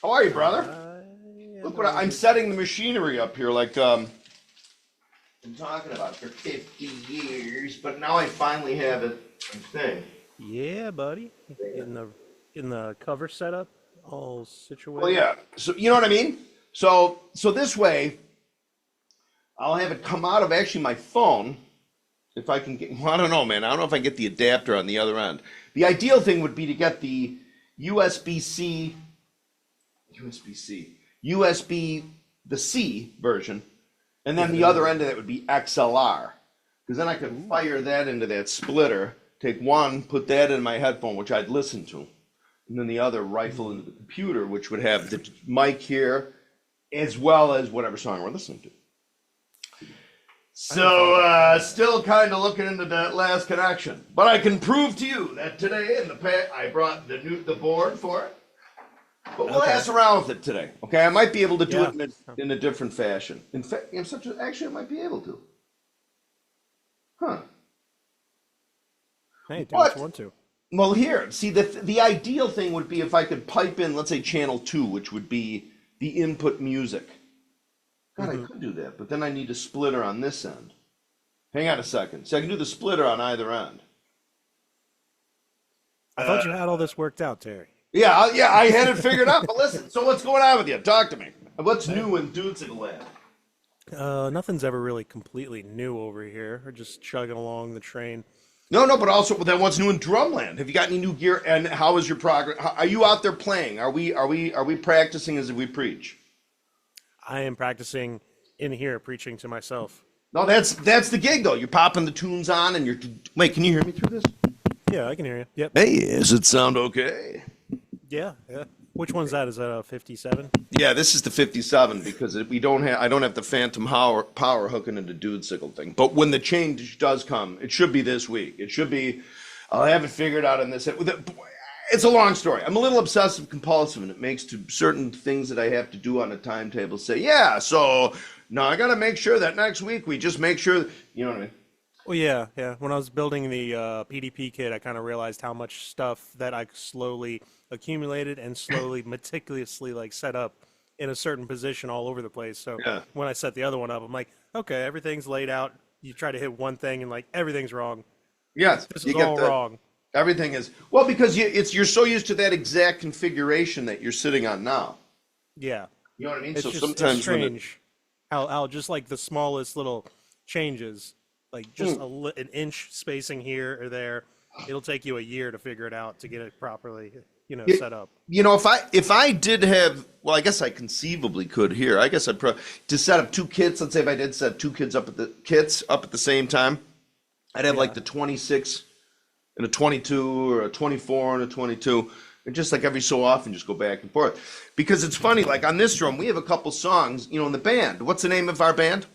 How are you, brother? Look what I'm setting the machinery up here like been talking about for 50 years, but now I finally have it thing. Yeah, buddy. In the cover setup, all Well, situated. yeah. So you know what I mean? So this way I'll have it come out of actually my phone if I can get, well, I don't know, man. I don't know if I get the adapter on the other end. The ideal thing would be to get the USB-C, USB, the C version, and then the other end of that would be XLR. Because then I could fire that into that splitter, take one, put that in my headphone, which I'd listen to, and then the other rifle into the computer, which would have the mic here, as well as whatever song we're listening to. So, still kind of looking into that last connection. But I can prove to you that today in the past, I brought the board for it. But we'll ass around with it today. Okay, I might be able to do it in a different fashion. In fact, actually, I might be able to. Huh. Hey, do what you want to. Well, here, see, the ideal thing would be if I could pipe in, let's say, channel 2, which would be the input music. God, I could do that, but then I need a splitter on this end. Hang on a second. So I can do the splitter on either end. I thought you had all this worked out, Terry. Yeah, I had it figured out. But listen, so what's going on with you? Talk to me. What's new in Dudes in the Lab? Nothing's ever really completely new over here. We're just chugging along the train. No, but also then what's new in Drumland? Have you got any new gear? And how is your progress? Are you out there playing? Are we practicing as we preach? I am practicing in here, preaching to myself. No, that's the gig though. You're popping the tunes on, and you're. Wait, can you hear me through this? Yeah, I can hear you. Yep. Hey, does it sound okay? Yeah. Which one's that? Is that a 57? Yeah, this is the 57 because I don't have the phantom power hooking into dude sickle thing. But when the change does come, it should be this week. It should be. I'll have it figured out in this. It's a long story. I'm a little obsessive compulsive, and it makes to certain things that I have to do on a timetable say, yeah, so now I got to make sure that next week we just make sure, you know what I mean? Well, yeah. When I was building the PDP kit, I kind of realized how much stuff that I slowly accumulated and slowly meticulously set up in a certain position all over the place. So when I set the other one up, I'm like, okay, everything's laid out. You try to hit one thing and everything's wrong. Yes, this is all wrong. Everything is well because you're so used to that exact configuration that you're sitting on now. Yeah, you know what I mean. It's so just, sometimes it's strange how just the smallest little changes, just an inch spacing here or there, it'll take you a year to figure it out to get it properly, set up. If I did have, well, I guess I conceivably could here. I guess I'd to set up two kits. Let's say if I did set two kits up at the same time, I'd have the 26. And a 22 or a 24 and a 22, and just every so often just go back and forth. Because it's funny, on this drum, we have a couple songs, in the band. What's the name of our band?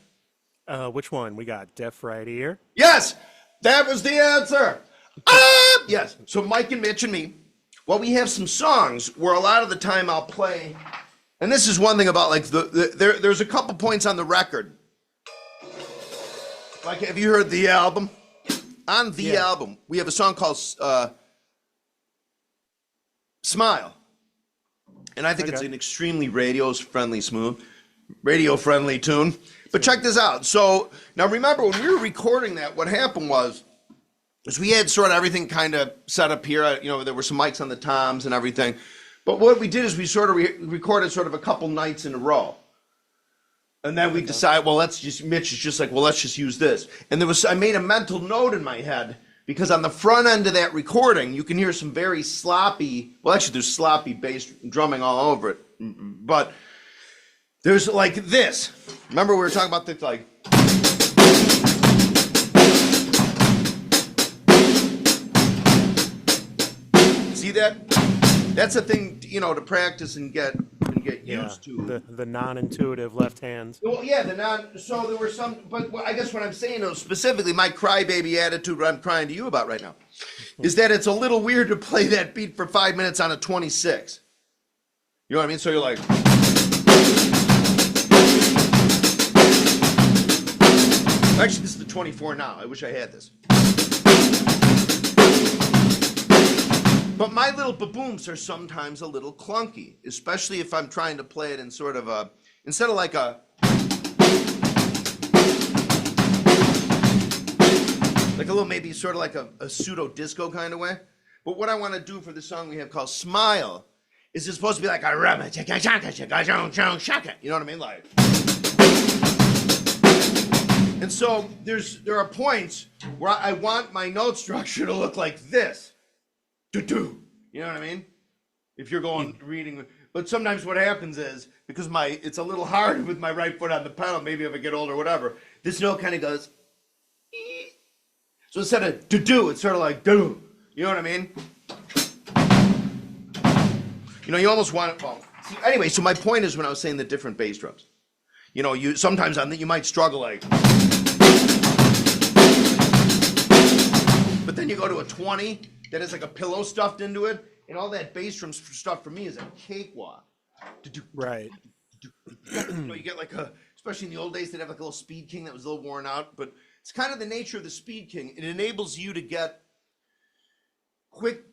Which one? We got Deaf Right Ear. Yes, that was the answer. Yes, so Mike and Mitch and me, we have some songs where a lot of the time I'll play, and this is one thing about there's a couple points on the record. Have you heard the album? On the album, we have a song called Smile. And I think it's an extremely radio-friendly tune. But check this out. So, now remember, when we were recording that, what happened was we had sort of everything kind of set up here. There were some mics on the toms and everything. But what we did is we sort of recorded sort of a couple nights in a row. And then we decide, Mitch is just let's just use this. And I made a mental note in my head because on the front end of that recording, you can hear some very sloppy, there's sloppy bass drumming all over it. But there's this. Remember we were talking about this, see that? That's a thing, to practice and get used to. The non-intuitive left hand. Well, yeah, so there were some, but I guess what I'm saying is specifically my crybaby attitude, what I'm crying to you about right now, is that it's a little weird to play that beat for 5 minutes on a 26. You know what I mean? So you're like. Actually, this is the 24 now. I wish I had this. But my little ba-booms are sometimes a little clunky, especially if I'm trying to play it in sort of a, instead of like a little, maybe sort of like a pseudo disco kind of way. But what I want to do for the song we have called Smile is it's supposed to be like a rama chaka chaka chaka chaka chaka. You know what I mean? Like. And so there are points where I want my note structure to look like this. Do. You know what I mean? If you're going reading, but sometimes what happens is because it's a little hard with my right foot on the pedal. Maybe if I get older, whatever. This note kind of goes. So instead of do, it's sort of like do. You know what I mean? You know, you almost want it. Well, see, anyway, so my point is when I was saying the different bass drums. You know, you sometimes on you might struggle like. But then you go to a 20 that has like a pillow stuffed into it, and all that bass drum stuff for me is a cakewalk. Right. You know, you get like especially in the old days, they'd have like a little Speed King that was a little worn out, but it's kind of the nature of the Speed King. It enables you to get quick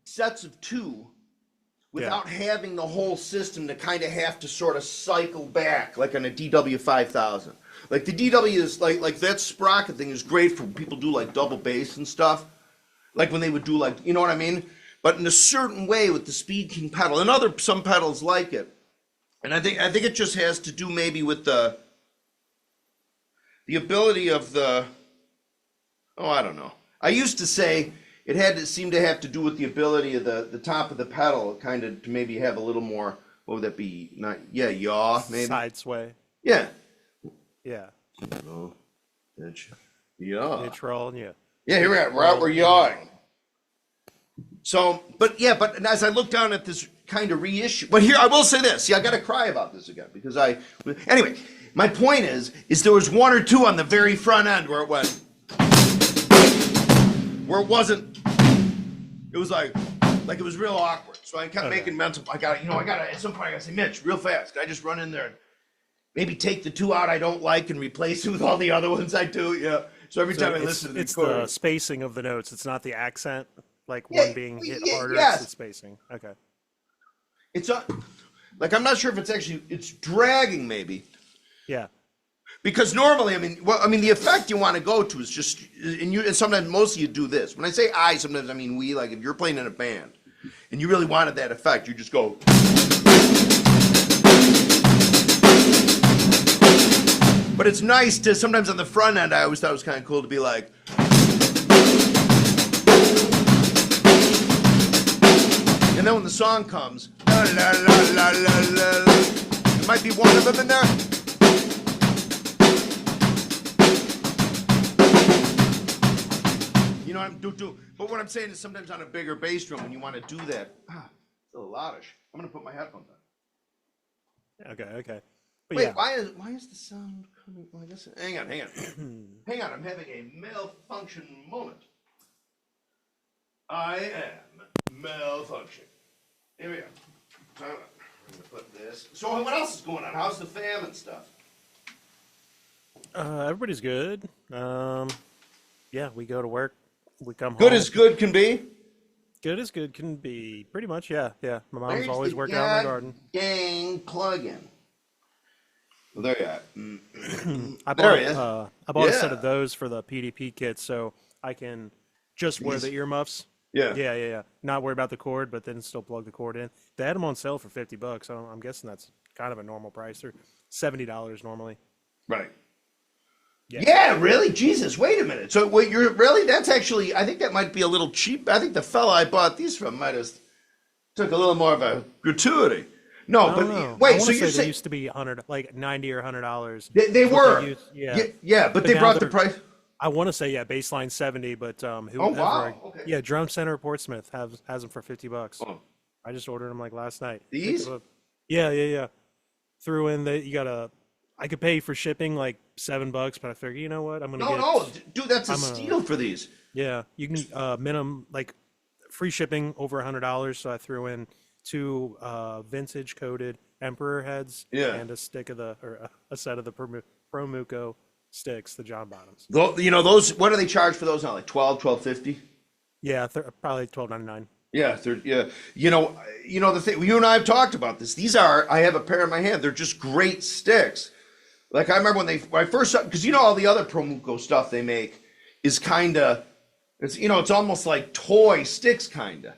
sets of two without having the whole system to kind of have to sort of cycle back like on a DW 5000. Like the DW is like that sprocket thing is great for when people do like double bass and stuff. Like when they would do like, you know what I mean? But in a certain way with the Speed King pedal and some pedals like it. And I think it just has to do maybe with the ability of I don't know. I used to say it had to seem to have to do with the ability of the top of the pedal kind of to maybe have a little more, what would that be? Yaw, maybe? Side sway. Yeah. Yeah. Oh, yaw. Pitch roll, yeah. Yeah, here we are. We're yawing. So, but as I look down at this kind of reissue, but here I will say this. See, I got to cry about this again because anyway, my point is there was one or two on the very front end where it went, where it wasn't, it was like it was real awkward. So I kept making mental, I got to, at some point I got to say, Mitch, real fast, can I just run in there and maybe take the two out I don't like and replace it with all the other ones I do? Yeah. So every time I listen to the recording. It's the spacing of the notes. It's not the accent, like one being hit harder. Yes. It's the spacing. Okay. It's like I'm not sure if it's dragging maybe. Yeah. Because normally, the effect you want to go to is just, and sometimes mostly you do this. When I say sometimes I mean we. Like if you're playing in a band, and you really wanted that effect, you just go. But it's nice to sometimes on the front end. I always thought it was kind of cool to be like. And then when the song comes, la la la la la la, there might be one of them in there. You know what I'm do. But what I'm saying is sometimes on a bigger bass drum when you want to do that, it's a little loudish. I'm gonna put my headphones on. Okay. But wait, yeah. why is the sound coming? Well, I guess. Hang on. Hang on. I'm having a malfunction moment. I am malfunction. Here we go. I'm gonna put this. So what else is going on? How's the fam and stuff? Everybody's good. Yeah, we go to work. We come home. Good as good can be. Good as good can be. Pretty much, yeah. My mom's Where's always the working out in the garden. Dang plug-in. Well, there you are. I bought a set of those for the PDP kit, so I can just wear the earmuffs. Yeah. Not worry about the cord, but then still plug the cord in. They had them on sale for $50, so I'm guessing that's kind of a normal price. They're $70 normally. Right. Yeah, really? Jesus, wait a minute. So wait, you're really? That's actually, I think that might be a little cheap. I think the fella I bought these from might have took a little more of a gratuity. No, but wait, so you're saying they used to be $100, like $90 or $100. They were. But they brought the price. I want to say baseline 70, but whoever. Oh wow. Okay. Yeah, Drum Center Portsmouth has them for $50. Oh. I just ordered them like last night. These? Yeah. Threw in I could pay for shipping like $7, but I figured, you know what, I'm gonna dude, that's a steal for these. Yeah, you can minimum like free shipping over $100. So I threw in 2 vintage coated Emperor heads and a set of the Promuco sticks, the John Bottoms. You know those. What do they charge for those now? Like $12.50. Yeah, probably $12.99. Yeah, yeah. The thing you and I have talked about this. These are I have a pair in my hand. They're just great sticks. Like I remember when I first saw, because all the other Promuco stuff they make is kind of it's almost like toy sticks kind of.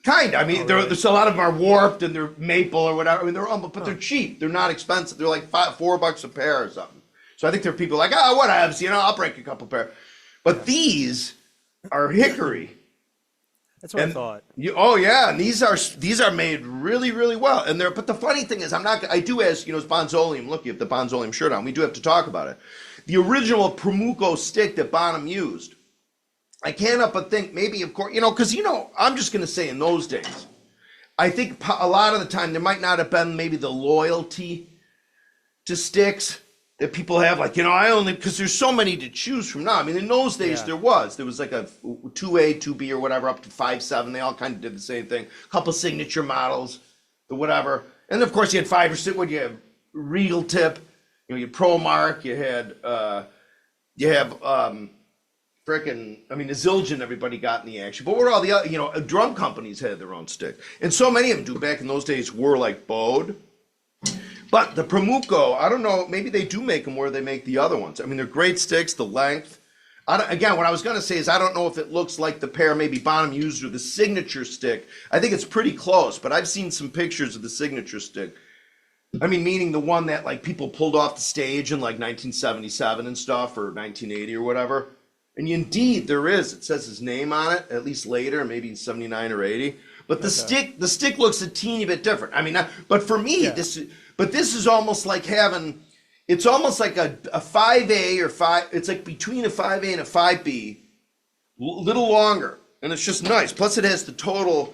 Kind of. I mean, really? there's a lot of them are warped and they're maple or whatever. I mean, they're almost, but they're cheap. They're not expensive. They're like $4 a pair or something. So I think there are people like, oh, whatever. I'll break a couple pair. But these are hickory. That's what I thought. Oh yeah, and these are made really really well. And but the funny thing is, I do as it's Bonzoleum. Look, you have the Bonzoleum shirt on. We do have to talk about it. The original Promuco stick that Bonham used. I can't help but think maybe, of course, because I'm just going to say in those days, I think a lot of the time there might not have been maybe the loyalty to sticks that people have. Like, because there's so many to choose from now. I mean, in those days there was like a 2A, 2B or whatever up to 5.7. They all kind of did the same thing. A couple signature models, the whatever. And of course you had 5 or 6. What you have? Regal tip. You had ProMark. You had the Zildjian everybody got in the action. But what are all the other, drum companies had their own stick. And so many of them do back in those days were like bowed. But the Promuco, I don't know, maybe they do make them where they make the other ones. I mean, they're great sticks, the length. Again, what I was going to say is I don't know if it looks like the pair maybe Bonham used or the signature stick. I think it's pretty close, but I've seen some pictures of the signature stick. I mean, meaning the one that like people pulled off the stage in like 1977 and stuff or 1980 or whatever. And indeed, there is. It says his name on it, at least later, maybe in 79 or 80. But the stick looks a teeny bit different. I mean, but for me, this is almost like having, it's almost like a 5A or 5, it's like between a 5A and a 5B, a little longer. And it's just nice. Plus it has the total,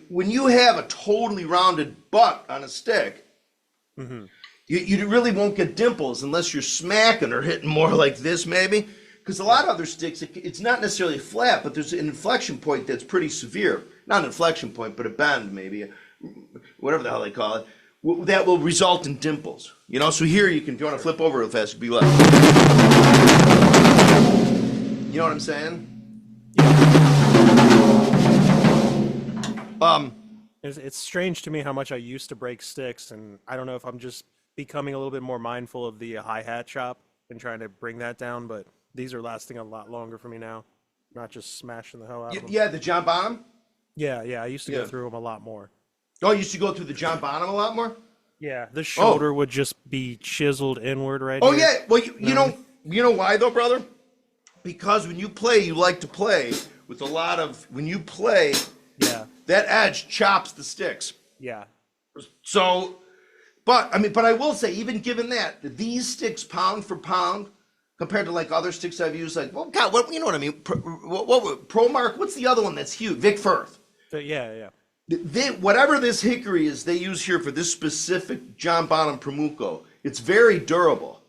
when you have a totally rounded butt on a stick, you really won't get dimples unless you're smacking or hitting more like this maybe. Because a lot of other sticks, it's not necessarily flat, but there's an inflection point that's pretty severe. Not an inflection point, but a bend maybe, whatever the hell they call it, that will result in dimples. So here you can, if you want to flip over real fast, you can be like, you know what I'm saying? It's strange to me how much I used to break sticks, and I don't know if I'm just becoming a little bit more mindful of the hi-hat chop and trying to bring that down, but these are lasting a lot longer for me now. Not just smashing the hell out of them. Yeah, the John Bonham? Yeah, I used to go through them a lot more. Oh, you used to go through the John Bonham a lot more? Yeah, the shoulder would just be chiseled inward right here. Oh, yeah. Well, you know why, though, brother? Because when you play, you like to play with a lot of, when you play, that edge chops the sticks. Yeah. So, but I will say, even given that, these sticks pound for pound, compared to like other sticks I've used, like, well, God, you know what I mean? ProMark, what's the other one that's huge? Vic Firth. Yeah. Whatever this hickory is they use here for this specific John Bonham Promuco, it's very durable.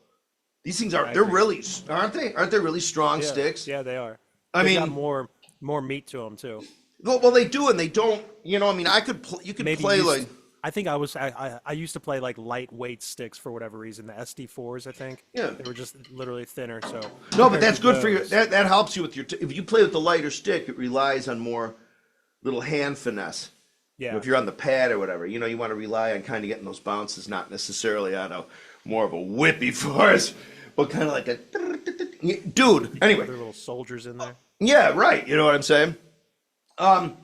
They're really, aren't they? Aren't they really strong sticks? Yeah, they are. They got more meat to them too. Well, they do, and they don't. You could play like. I think I used to play like lightweight sticks for whatever reason. The SD4s, I think. Yeah. They were just literally thinner. So. No, but that's good for you. That helps you with your. If you play with the lighter stick, it relies on more little hand finesse. Yeah. If you're on the pad or whatever, you want to rely on kind of getting those bounces, not necessarily on more of a whippy force, but kind of like a. Dude. Anyway. Other little soldiers in there. Yeah. Right. You know what I'm saying. So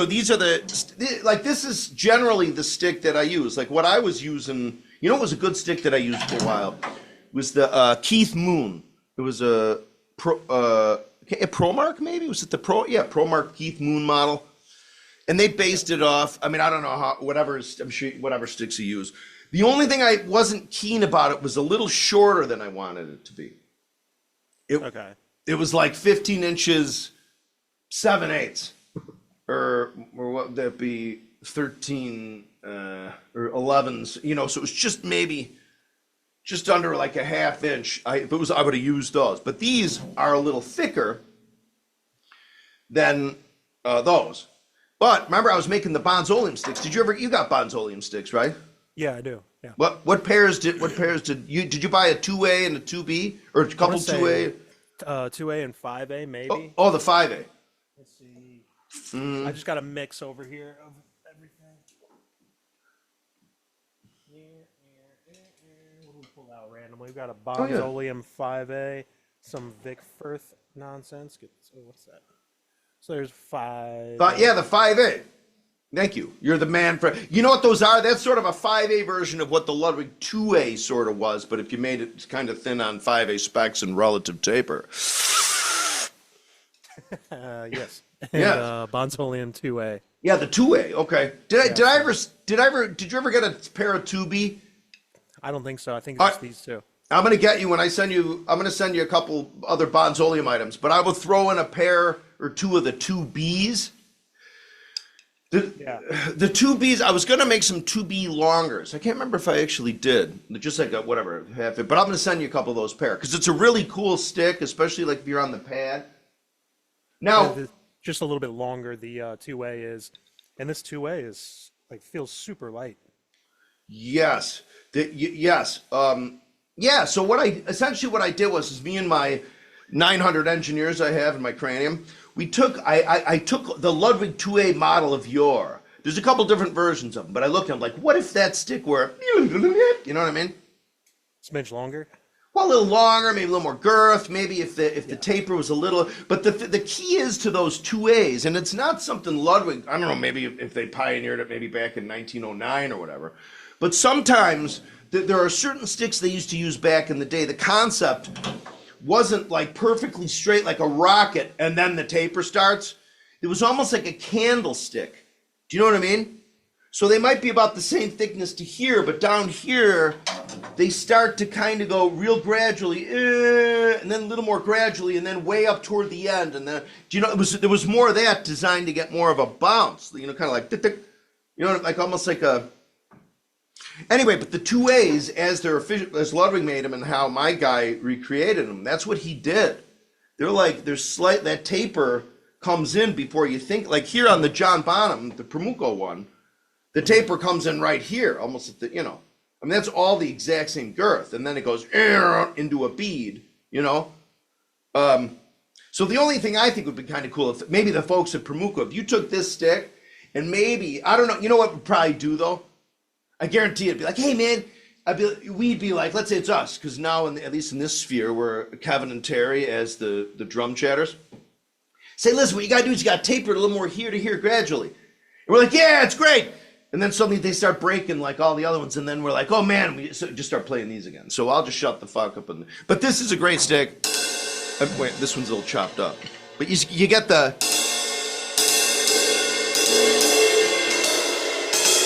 these are this is generally the stick that I use. Like what I was using, it was a good stick that I used for a while, was the Keith Moon. It was a ProMark maybe? Was it the ProMark Keith Moon model? And they based it off, I don't know I'm sure whatever sticks you use. The only thing I wasn't keen about it was a little shorter than I wanted it to be. It was like 15 inches, 7/8, or what would that be, 13 or 11s, so it was just maybe just under like a half inch. If it was, I would have used those. But these are a little thicker than those. But remember, I was making the Bonzoleum sticks. You got Bonzoleum sticks, right? Yeah, I do. Yeah. What pairs did you buy a 2A and a 2B or a couple 2A? 2A and 5A maybe. Oh, the 5A. Let's see. I just got a mix over here of everything. What do we pull out randomly? We've got a Oh, yeah. Bonzoleum 5A, some Vic Firth nonsense. What's that? So there's 5. Yeah, the 5A. Thank you. You're the man for. You know what those are? That's sort of a 5A version of what the Ludwig 2A sort of was, but if you made it kind of thin on 5A specs and relative taper. Yes. Yes. And Bonzoleum 2A. Yeah, the 2A. Okay. Did you ever get a pair of 2B? I don't think so. I think it's just these two. I'm gonna get you when I'm gonna send you a couple other Bonzoleum items, but I will throw in a pair or two of the 2Bs. The 2Bs, I was gonna make some 2B longers. I can't remember if I actually did. Just like a whatever half it, but I'm gonna send you a couple of those pair because it's a really cool stick, especially like if you're on the pad. Now, Just a little bit longer. The 2A is, and this 2A is like feels super light. yes, yes, yeah. So what I did was me and my 900 engineers I have in my cranium. I took the Ludwig 2A model of yore. There's a couple different versions of them, but I looked at them like, what if that stick were, you know what I mean? Smidge longer. Well, a little longer, maybe a little more girth, maybe if the taper was a little, but the key is to those 2As, and it's not something Ludwig, I don't know, maybe if they pioneered it maybe back in 1909 or whatever, but sometimes there are certain sticks they used to use back in the day. The concept wasn't like perfectly straight like a rocket and then the taper starts. It was almost like a candlestick. Do you know what I mean? So they might be about the same thickness to here, but down here they start to kind of go real gradually, and then a little more gradually, and then way up toward the end. And then, there was more of that designed to get more of a bounce, kind of like, like almost like a. Anyway, but the 2As, as Ludwig made them and how my guy recreated them, that's what he did. They're like, that taper comes in before you think, like here on the John Bonham, the Pramuco one, the taper comes in right here, almost at the, that's all the exact same girth. And then it goes into a bead, So the only thing I think would be kind of cool, if maybe the folks at Pramuco, if you took this stick and maybe, I don't know, you know what we'd probably do though? I guarantee it'd be like, hey man, we'd be like, let's say it's us, because now at least in this sphere, we're Kevin and Terry as the drum chatters. Say, listen, what you gotta do is you gotta taper it a little more here to here gradually. And we're like, yeah, it's great. And then suddenly they start breaking like all the other ones, and then we're like, oh man, we just start playing these again. So I'll just shut the fuck up. But this is a great stick. Wait, this one's a little chopped up. But you get the.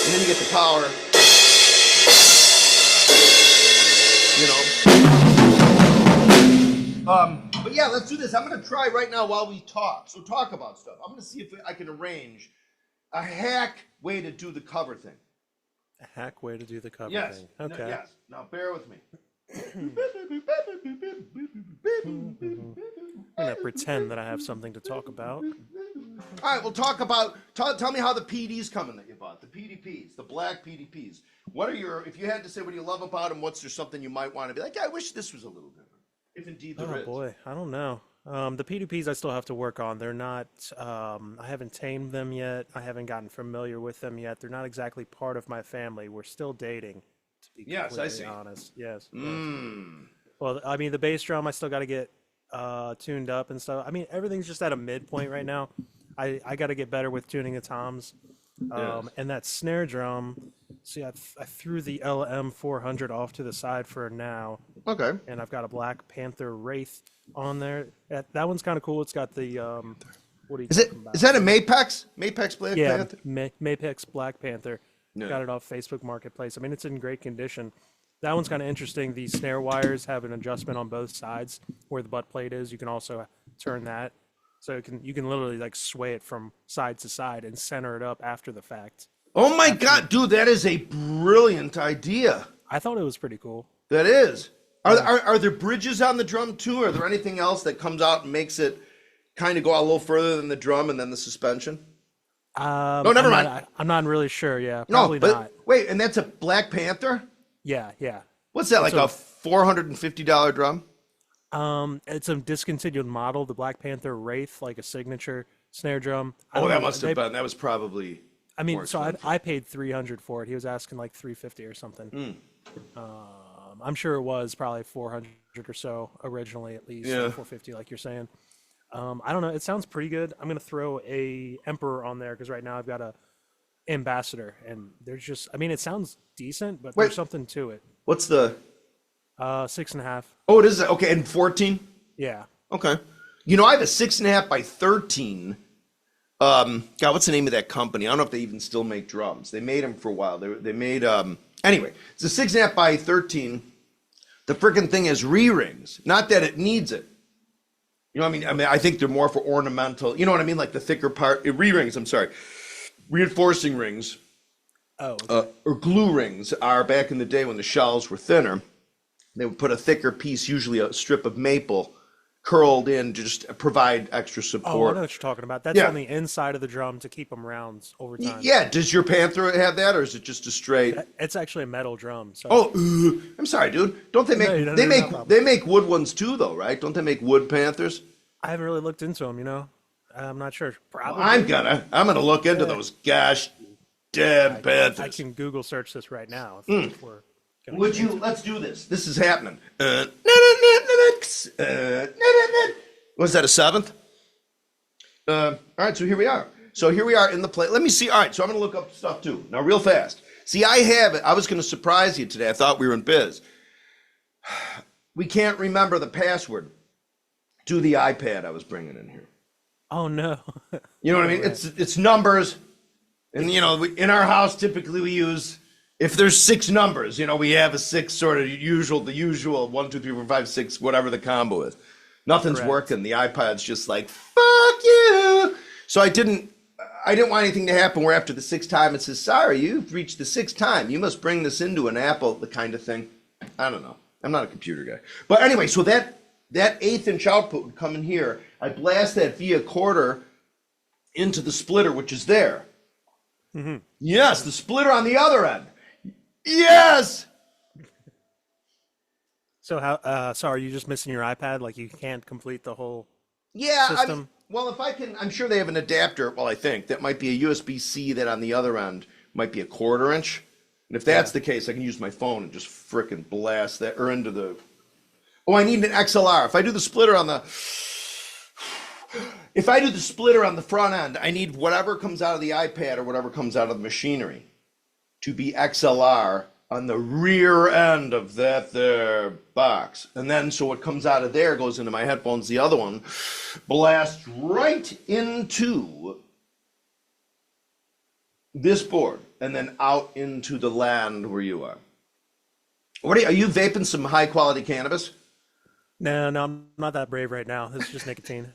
And then you get the power. But yeah, let's do this. I'm going to try right now while we talk. So talk about stuff. I'm going to see if I can arrange a hack way to do the cover thing. A hack way to do the cover Yes. thing. Okay. Yes. Now bear with me. I'm going to pretend that I have something to talk about. All right, we'll talk about. Tell me how the PD's coming that you bought. The PDPs, the black PDPs. What are if you had to say what you love about them, what's there something you might want to be like, I wish this was a little different. If indeed there is. Oh boy, I don't know. The PDPs I still have to work on. They're not, I haven't tamed them yet. I haven't gotten familiar with them yet. They're not exactly part of my family. We're still dating, to be completely honest. Yes. Well, I mean, the bass drum, I still got to get tuned up and stuff. I mean, everything's just at a midpoint right now. I got to get better with tuning the toms. And that snare drum, see, I threw the LM 400 off to the side for now. Okay. And I've got a Black Panther Wraith on there. That one's kind of cool. It's got the what do you? Is that a Mapex? Mapex Black Panther? Yeah, Mapex Black Panther. Yeah. Got it off Facebook Marketplace. I mean, it's in great condition. That one's kind of interesting. The snare wires have an adjustment on both sides where the butt plate is. You can also turn that. So you can literally like sway it from side to side and center it up after the fact. Oh my God, dude, that is a brilliant idea. I thought it was pretty cool. That is. Are there bridges on the drum too? Are there anything else that comes out and makes it kind of go a little further than the drum and then the suspension? No, never mind. I'm not really sure. Yeah, probably not. Wait, and that's a Black Panther? Yeah. What's that, like a $450 drum? It's a discontinued model, the Black Panther Wraith, like a signature snare drum. I Oh, don't that know. must have been. That was probably. I mean, more so expensive. I paid 300 for it. He was asking like 350 or something. I'm sure it was probably 400 or so originally, at least, Yeah. or 450, like you're saying. I don't know. It sounds pretty good. I'm gonna throw a Emperor on there because right now I've got a Ambassador, and there's just, I mean, it sounds decent, but Wait. there's something to it. What's the? 6.5. Oh, it is okay. And 14. Yeah. Okay. You know, I have a 6.5 by 13. God, what's the name of that company? I don't know if they even still make drums. They made them for a while. They made anyway. It's a 6.5 by 13. The freaking thing has re-rings. Not that it needs it. You know what I mean? I think they're more for ornamental. You know what I mean? Like the thicker part, re-rings. I'm sorry, reinforcing rings Oh. Okay. or glue rings are back in the day when the shells were thinner. They would put a thicker piece, usually a strip of maple, curled in to just provide extra Oh, I support. know what you're talking about. That's Yeah. on the inside of the drum to keep them rounds over time. Yeah, does your Panther have that, or is it just a straight? It's actually a metal drum. So. Oh, I'm sorry, dude. Don't they make No, they no make problem. they make wood ones too, though, right? Don't they make wood Panthers? I haven't really looked into them, you know. I'm not sure. Probably. I'm gonna look into those gosh damn I Panthers. can Google search this right now. If we're gonna Would get you? into it. Let's do this. This is happening. Was that a seventh? All right, so here we are. So here we are in the play. Let me see. All right, so I'm going to look up stuff too. Now, real fast. See, I have it. I was going to surprise you today. I thought we were in biz. We can't remember the password to the iPad I was bringing in here. Oh no. You know what I mean? It's numbers, and you know, in our house typically we use, if there's 6 numbers, you know, we have a 6 sort of the usual 1, 2, 3, 4, 5, 6, whatever the combo is. Nothing's Correct. working. The iPad's just like fuck you. So I didn't want anything to happen where after the 6th time it says, sorry, you've reached the 6th time. You must bring this into an Apple, the kind of thing. I don't know. I'm not a computer guy. But anyway, so that 1/8-inch output would come in here. I blast that via quarter into the splitter, which is there. Mm-hmm. Yes, the splitter on the other end. Yes. So how? So are you just missing your iPad? Like you can't complete the whole Yeah. system? Well, if I can, I'm sure they have an adapter. Well, I think that might be a USB-C that on the other end might be a 1/4 inch. And if that's the case, I can use my phone and just frickin' blast that or into the. Oh, I need an XLR. If I do the splitter on the front end, I need whatever comes out of the iPad or whatever comes out of the machinery to be XLR on the rear end of that there box. And then so what comes out of there goes into my headphones, the other one blasts right into this board and then out into the land where you are. Are you vaping some high quality cannabis? No, I'm not that brave right now. This is just nicotine.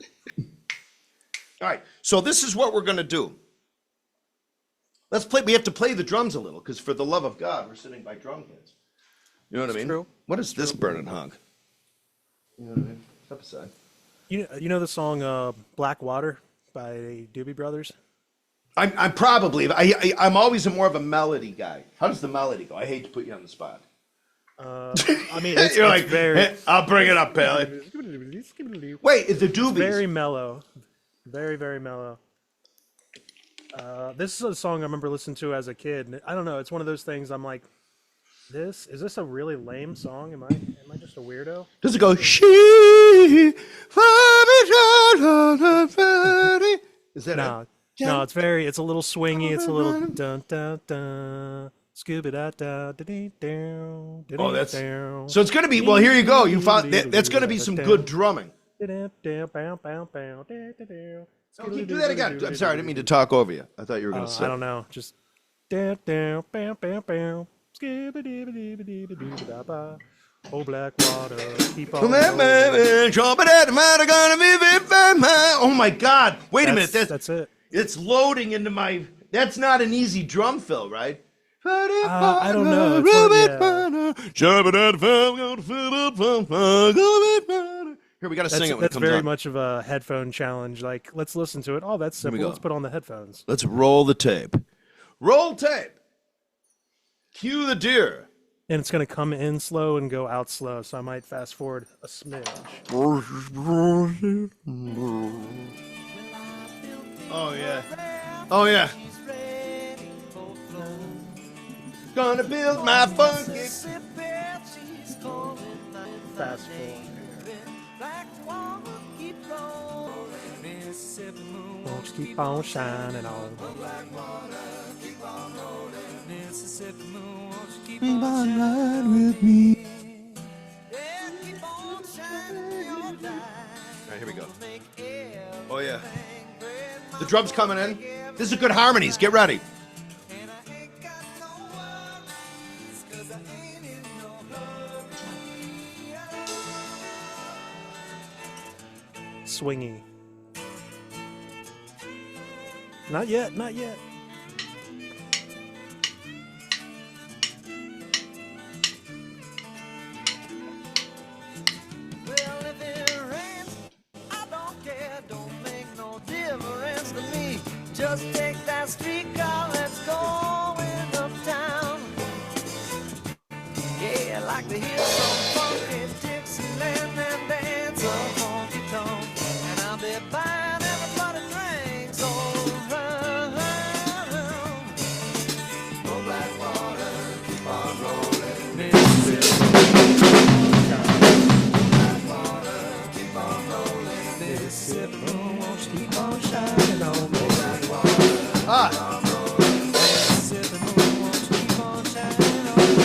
All right, so this is what we're going to do. Let's play. We have to play the drums a little because, for the love of God, we're sitting by drum kits. You know what I mean? True. What is this burning hunk? You know what I mean? Step aside. You know the song "Black Water" by Doobie Brothers? I'm probably. I'm always more of a melody guy. How does the melody go? I hate to put you on the spot. I mean, it's, You're it's like, very. "Hey, I'll bring it up, Paley. Wait, it's the Doobies. Very mellow, very mellow. This is a song I remember listening to as a kid. And I don't know. It's one of those things. I'm like, is this a really lame song? Am I just a weirdo? Does it go? She. Is that No, it? no. It's a little swingy. It's a little dun dun dun. Scooby da da da dee down. Oh, that's so. It's gonna be. Well, here you go. You found that's gonna be some good drumming. Okay, do that again. I'm sorry, I didn't mean to talk over you. I thought you were gonna say. I don't know. Just down down bam bam bam. Scooby dee dee dee dee dee da ba. Oh, black water, keep on. Oh my God! Wait a minute. That's it. It's loading into my. That's not an easy drum fill, right? I don't know. Here, we got to sing it when it That's comes very out. much of a headphone challenge. Like, let's listen to it. Oh, that's simple. go. Let's put on the headphones. Let's roll the tape. Roll tape. Cue the deer. And it's going to come in slow and go out slow, so I might fast forward a smidge. Oh yeah. Oh yeah. Gonna build my funky. Fast forward. Won't you keep on shining on? Keep on riding with me. All right, here we go. Oh yeah. The drums coming in. This is a good harmonies. Get ready. Swingy. Not yet, not yet. Well, if it rains, I don't care, don't make no difference to me. Just take that streetcar, let's go in uptown. Yeah, I like to hear some funky Dixieland and dance a honky tonk. And I'll be buying everybody drinks all around. No black water, keep on rolling, Mississippi. Black water, keep on rolling, Mississippi. Won't you keep on shining on me? Black water, Ah. Mississippi. Won't you keep on shining on me?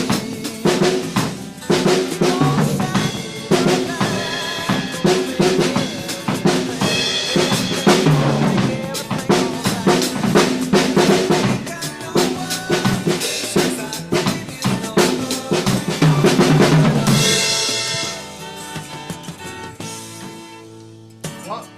What?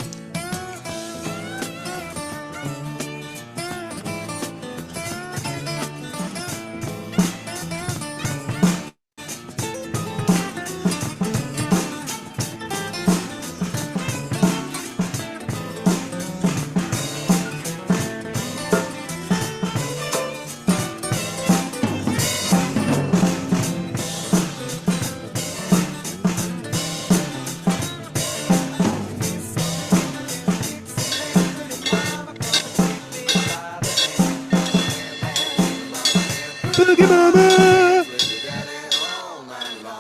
Boogie Mama.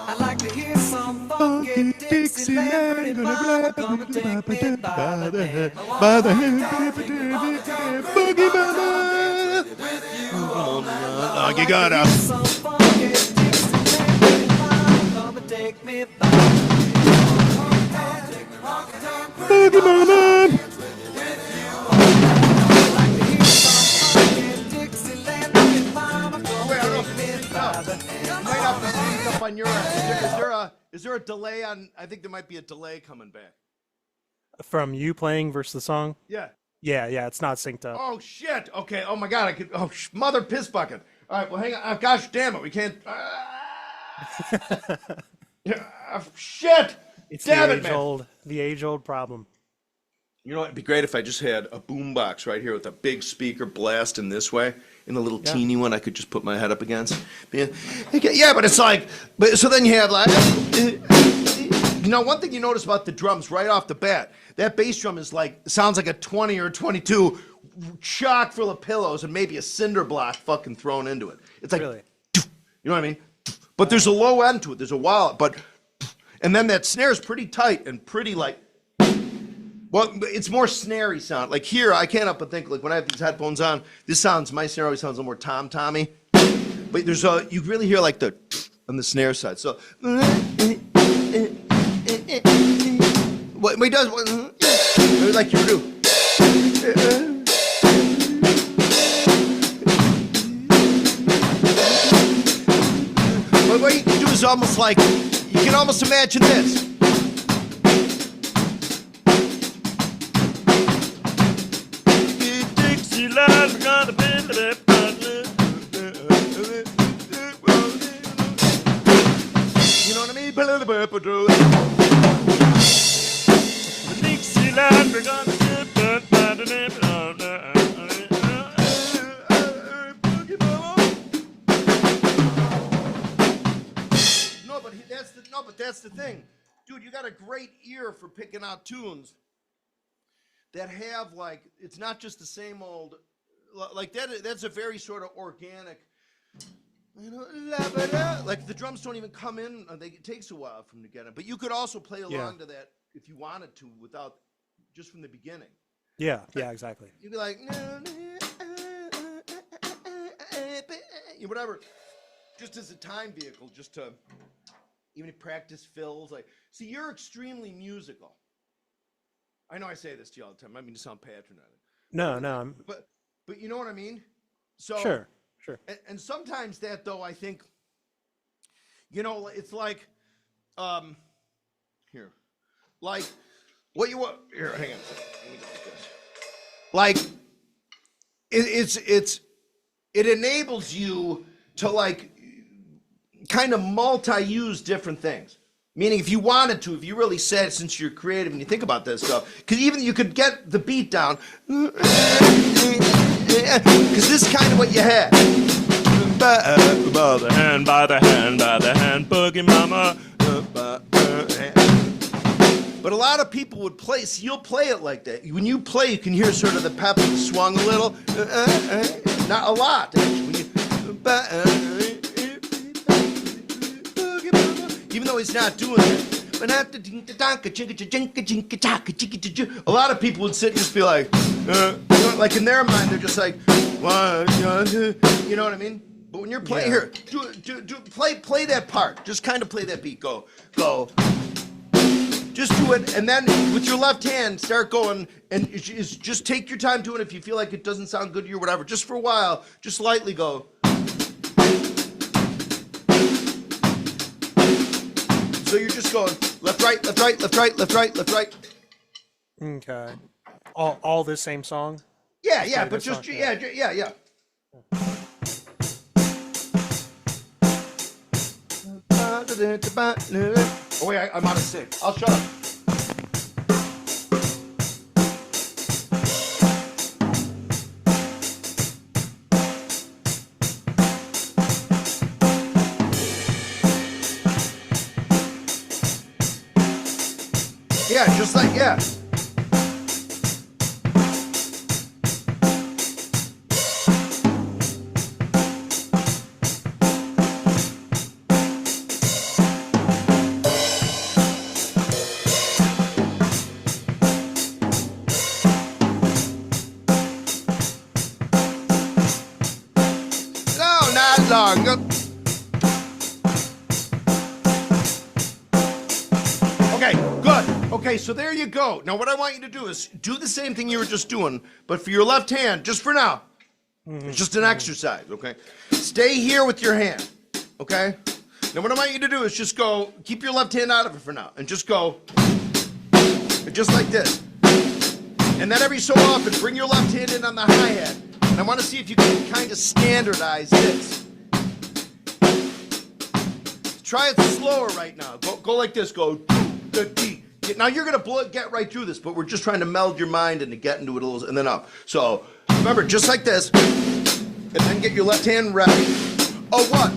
I'd like to hear some funky Dixieland and mama come and take me by the hand. By the hand. Boogie Mama. Oh, you gotta. Some funky Dixieland and mama come and take me by the hand. Boogie Mama. I'd like to hear some funky Dixieland and mama come Wait, I don't know and if take it's me by up. the You hand. might have to speak up on your end. Is there a delay on? I think there might be a delay coming back. From you playing versus the song? Yeah. Yeah, it's not synced up. Oh shit. Okay. Oh my god. I could. Oh mother piss bucket. All right. Well, hang on. Gosh damn it. We can't. Shit. It's Damn the it, man. the age-old problem. You know what? It'd be great if I just had a boom box right here with a big speaker blasting this way, and a little teeny one I could just put my head up against. Yeah, but it's like, so then you have like, you know, one thing you notice about the drums right off the bat, that bass drum is like, sounds like a 20 or 22 chock full of pillows and maybe a cinder block fucking thrown into it. It's like, Really? you know what I mean? But there's a low end to it. There's a wallop, but, and then that snare is pretty tight and pretty like, well, it's more snarey sound. Like here, I can't help but think, like when I have these headphones on, this sounds, my snare always sounds a little more tom-tommy. But there's a, you really hear like the, on the snare side. So, what he does, like you do. But what you can do is almost like, you can almost imagine this. You know what I mean? Dixieland, we're gonna no, but that's the thing, dude. You got a great ear for picking out tunes that have like it's not just the same old like that. That's a very sort of organic. You know, like the drums don't even come in. It takes a while for them to get it. But you could also play along to that if you wanted to, without just from the beginning. Yeah, yeah, exactly. You'd be like, whatever, just as a time vehicle, just to even practice fills. Like, see, you're extremely musical. I know I say this to you all the time. I mean to sound patriotic. No, but you know what I mean. So Sure. And sometimes that though, I think, you know, it's like, here, like what you want here. Hang on a second. Let me go like this. Like it enables you to like kind of multi-use different things. Meaning, if you wanted to, if you really said, since you're creative and you think about this stuff, because even you could get the beat down, because this is kind of what you had. By the hand, by the hand, by the hand, boogie mama. But a lot of people would play, so you'll play it like that. When you play, you can hear sort of the pep swung a little. Not a lot, actually. Even though he's not doing that. A lot of people would sit and just be like, like in their mind, they're just like, you know what I mean? But when you're playing here, play that part. Just kind of play that beat. Go. Just do it, and then with your left hand, start going, and just take your time doing it. If you feel like it doesn't sound good to you or whatever, just for a while, just lightly go. So you're just going left, right, left, right, left, right, left, right, left, right. Okay. All this same song? Yeah, but just song, yeah. Oh wait, I'm out of sync. I'll shut up. Yeah, just like, yeah. No, not long. Okay, good. Okay, so there you go. Now what I want you to do is do the same thing you were just doing, but for your left hand, just for now. It's just an exercise, okay? Stay here with your hand, okay? Now what I want you to do is just go, keep your left hand out of it for now, and just go, just like this. And then every so often, bring your left hand in on the hi-hat. And I want to see if you can kind of standardize this. Try it slower right now. Go like this, go, D. Now you're gonna get right through this, but we're just trying to meld your mind and to get into it a little, and then up. So remember, just like this, and then get your left hand ready. A 1,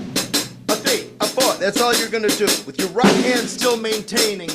a 3, a 4. That's all you're gonna do with your right hand still maintaining.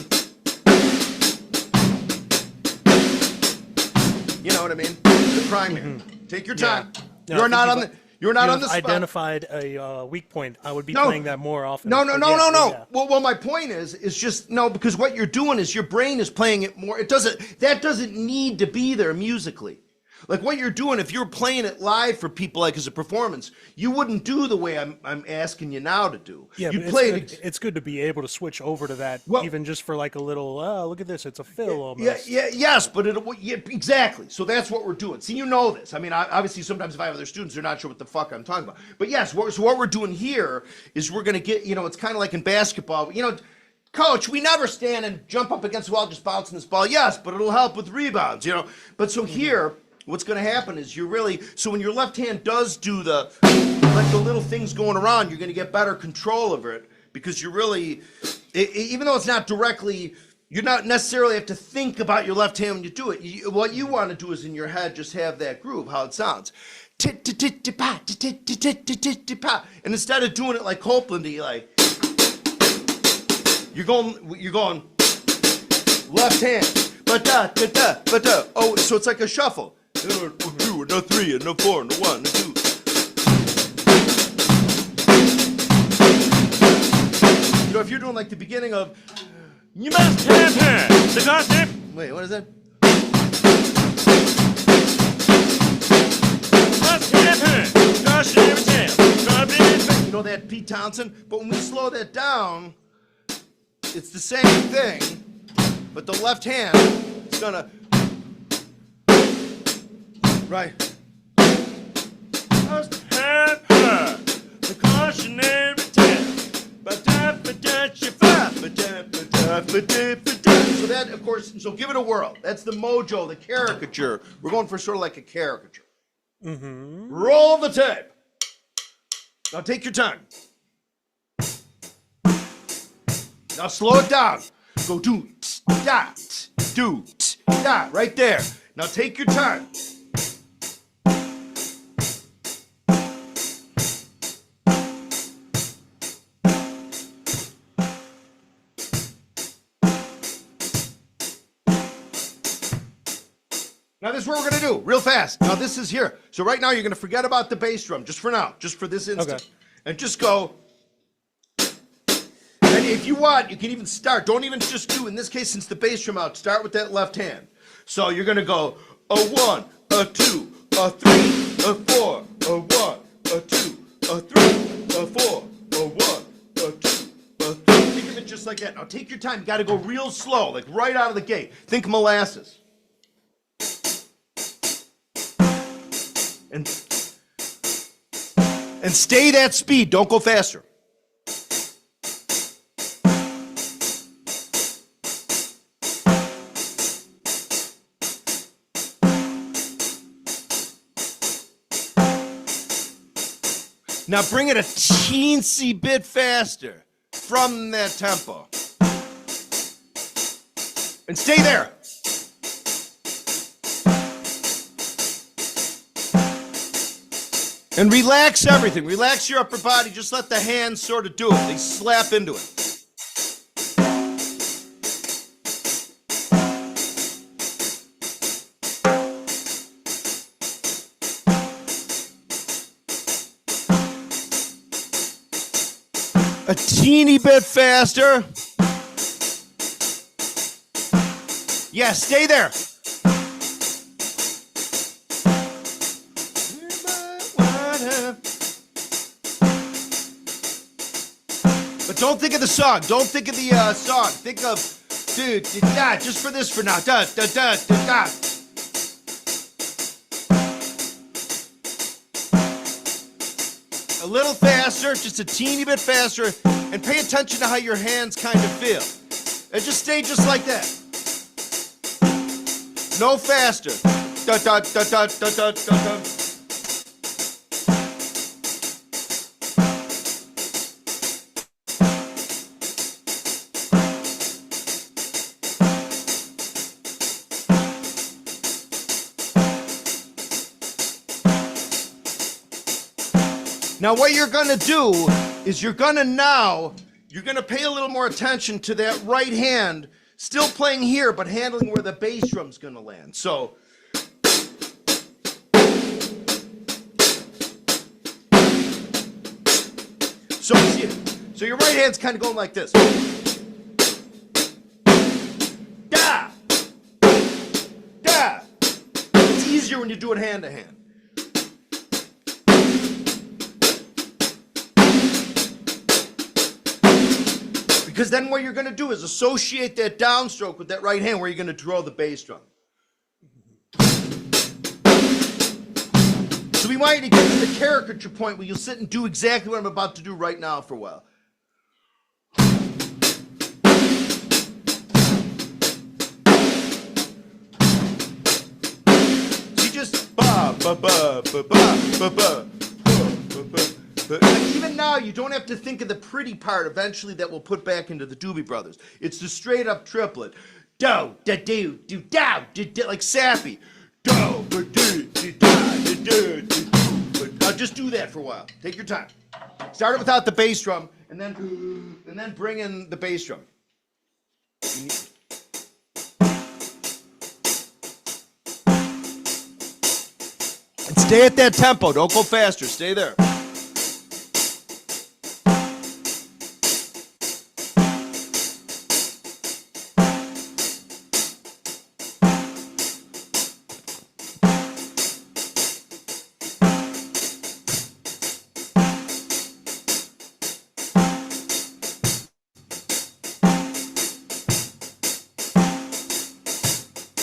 You know what I mean? The primary. Take your time. No, You're not on the. You're not on the spot. Identified a weak point. I would be playing that more often. No. Yeah. Well, my point is just no, because what you're doing is your brain is playing it more. That doesn't need to be there musically. Like what you're doing, if you're playing it live for people, like as a performance, you wouldn't do the way I'm asking you now to do. Yeah, You'd but play it's good to be able to switch over to that, even just for like a little. Look at this, it's a fill almost. Yes, but exactly. So that's what we're doing. See, you know this. I mean, obviously, sometimes if I have other students, they're not sure what the fuck I'm talking about. But yes, so what we're doing here is we're gonna get. You know, it's kind of like in basketball. You know. Coach, we never stand and jump up against the wall just bouncing this ball. Yes, but it'll help with rebounds, you know. But so here, what's going to happen is so when your left hand does do the little things going around, you're going to get better control over it because you're really, even though it's not directly, you're not necessarily have to think about your left hand when you do it. What you want to do is in your head just have that groove, how it sounds. And instead of doing it like Copeland, like, You're going left hand. Ba-da. Oh, so it's like a shuffle. No 2, no 3, no 4, no 1, no 2. You know, if you're doing like the beginning of You must have her. The gossip wait, what is that? must have her. Gosh, never tell. You know that Pete Townsend? But when we slow that down, it's the same thing, but the left hand is gonna right. Must have her. The cautionary tale. So that, of course, so give it a whirl. That's the mojo, the caricature. We're going for sort of like a caricature. Roll the tape. Now take your time. Now slow it down. Go do da, right there. Now take your time. Now this is what we're gonna do, real fast. Now this is here. So right now you're gonna forget about the bass drum, just for now, just for this instant. Okay. And just go. And if you want, you can even start. Don't even just do, in this case, since the bass drum out, start with that left hand. So you're gonna go a 1, a 2, a 3, a 4, a 1, a 2, a 3, a 4, a 1, a 2, a 3. Think of it just like that. Now take your time. You gotta go real slow, like right out of the gate. Think molasses. And stay that speed. Don't go faster. Now bring it a teensy bit faster from that tempo. And stay there. And relax everything. Relax your upper body. Just let the hands sort of do it. They slap into it. A teeny bit faster. Yeah, stay there. But don't think of the song. Don't think of the song. Think of, dude, da, just for this for now. Da, da, da, da, da. A little faster, just a teeny bit faster, and pay attention to how your hands kind of feel. And just stay just like that. No faster. Da, da, da, da, da, da, da, da. Now what you're gonna do is you're gonna pay a little more attention to that right hand, still playing here, but handling where the bass drum's gonna land. So your right hand's kind of going like this. Da! Da! It's easier when you do it hand to hand. Because then what you're going to do is associate that downstroke with that right hand where you're going to draw the bass drum. So we want you to get to the caricature point where you'll sit and do exactly what I'm about to do right now for a while. So you just ba ba ba ba ba ba ba. Even now, you don't have to think of the pretty part eventually that we'll put back into the Doobie Brothers. It's the straight up triplet. Do, da, do, do, da, do, da, like Sappy. Do, ba, do, do, da, do, do, do. Now just do that for a while. Take your time. Start it without the bass drum, and then bring in the bass drum. And stay at that tempo. Don't go faster. Stay there.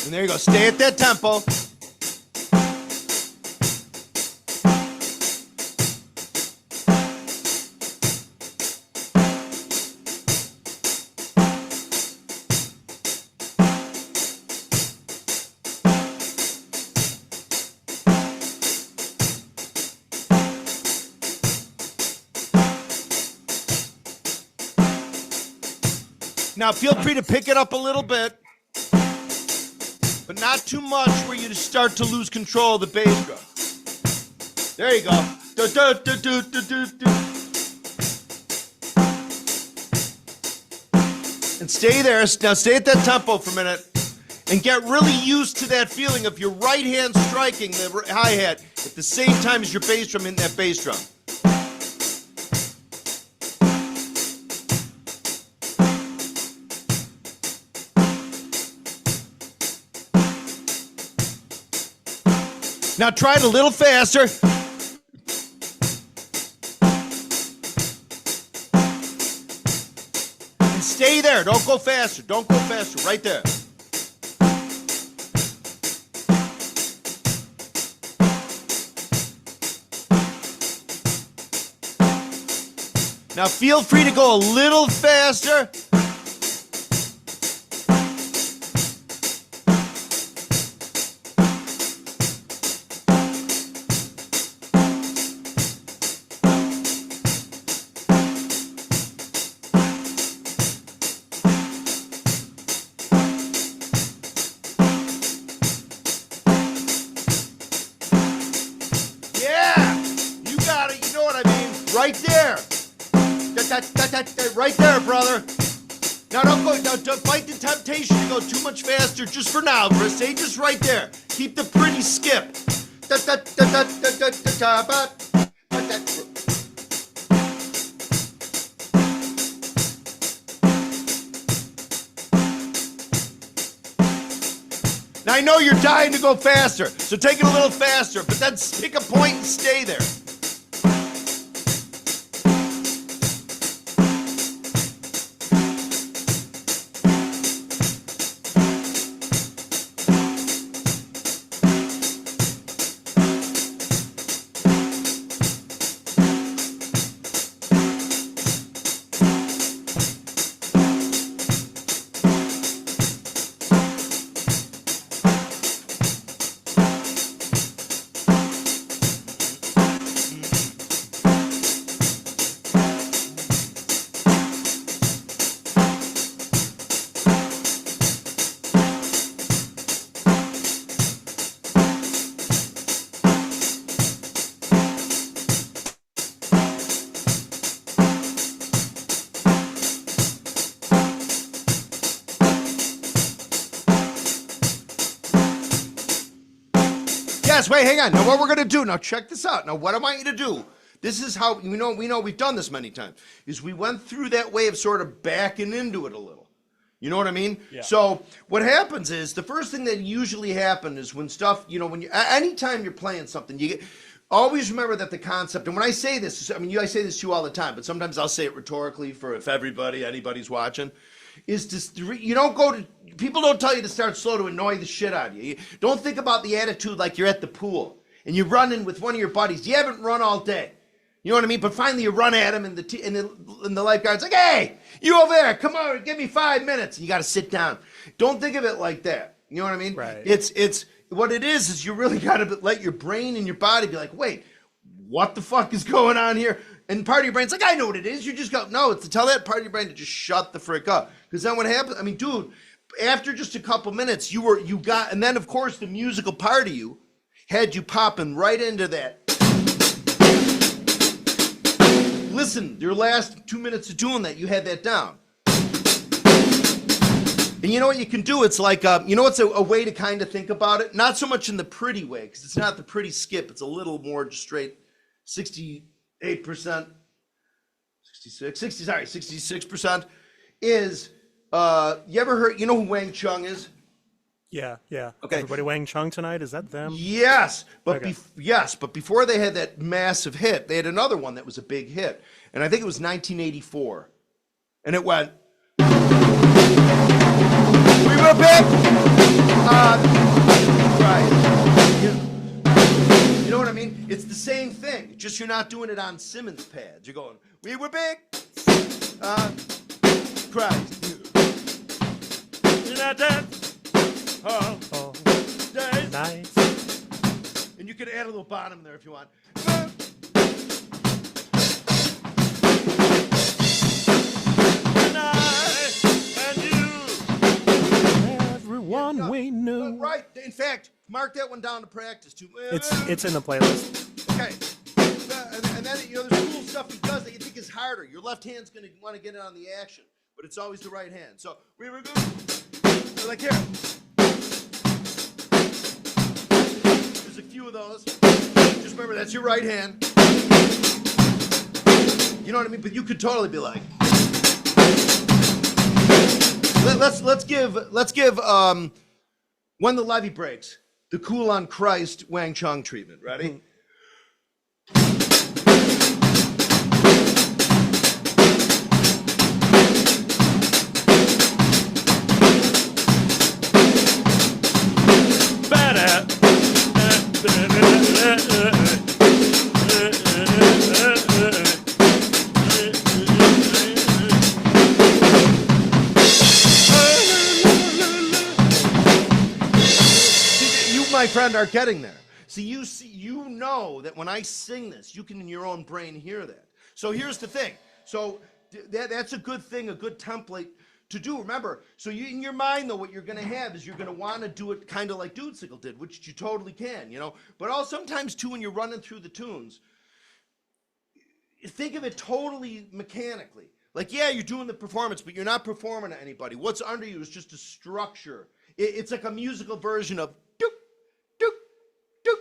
And there you go. Stay at that tempo. Now feel free to pick it up a little bit, but not too much where you start to lose control of the bass drum. There you go. Du, du, du, du, du, du, du. And stay there. Now stay at that tempo for a minute and get really used to that feeling of your right hand striking the hi-hat at the same time as your bass drum hitting that bass drum. Now try it a little faster. And stay there. Don't go faster. Don't go faster. Right there. Now feel free to go a little faster. Right there. Right there, brother. Now don't fight the temptation to go too much faster just for now, Chris. Stay just right there. Keep the pretty skip. Now I know you're dying to go faster, so take it a little faster, but then pick a point and stay there. Yes, wait, hang on. Now what we're going to do, now check this out. Now what I want you to do, this is how, we know we've done this many times, is we went through that way of sort of backing into it a little. You know what I mean? Yeah. So what happens is, the first thing that usually happens is when stuff, when you, anytime you're playing something, you get, always remember that the concept, and when I say this, I say this to you all the time, but sometimes I'll say it rhetorically for if anybody's watching, is to, you don't go to, people don't tell you to start slow to annoy the shit out of you. Don't think about the attitude like you're at the pool and you're running with one of your buddies. You haven't run all day. You know what I mean? But finally you run at him and the lifeguard's like, hey, you over there, come on, give me 5 minutes. And you got to sit down. Don't think of it like that. You know what I mean? Right. It's what it is you really got to let your brain and your body be like, wait, what the fuck is going on here? And part of your brain's like, I know what it is. You just go, no, it's to tell that part of your brain to just shut the frick up. Because then what happens, dude, after just a couple minutes, and then of course the musical part of you had you popping right into that. Listen, your last 2 minutes of doing that, you had that down. And you know what you can do? It's like, you know what's a way to kind of think about it? Not so much in the pretty way, because it's not the pretty skip. It's a little more just straight 68%, 66% is, you ever heard, you know who Wang Chung is? Yeah. Okay. Everybody Wang Chung tonight, is that them? Yes, but Okay. but before they had that massive hit, they had another one that was a big hit, and I think it was 1984, and it went. We were big. Right. You know what I mean? It's the same thing. Just you're not doing it on Simmons pads. You're going. We were big. Christ. In that dance. Oh, Oh, days. nice. And you could add a little bottom there if you want. And I and you. Everyone we knew. Right. In fact, mark that one down to practice too. It's in the playlist. Okay. And then, you know, there's cool stuff he does that you think is harder. Your left hand's going to want to get in on the action, but it's always the right hand. So, we were good. So like here. There's a few of those. Just remember, that's your right hand. You know what I mean? But you could totally be like. Let's give When the Levee Breaks, the Cool on Christ Wang Chung treatment. Ready? You, my friend, are getting there. You know that when I sing this, you can in your own brain hear that. So here's the thing. So that's a good thing, a good template to do. Remember, so you, in your mind, though, what you're going to have is you're going to want to do it kind of like Drumsticks did, which you totally can, you know. But also sometimes, too, when you're running through the tunes, think of it totally mechanically. Like, yeah, you're doing the performance, but you're not performing to anybody. What's under you is just a structure. It's like a musical version of doop, doop, doop,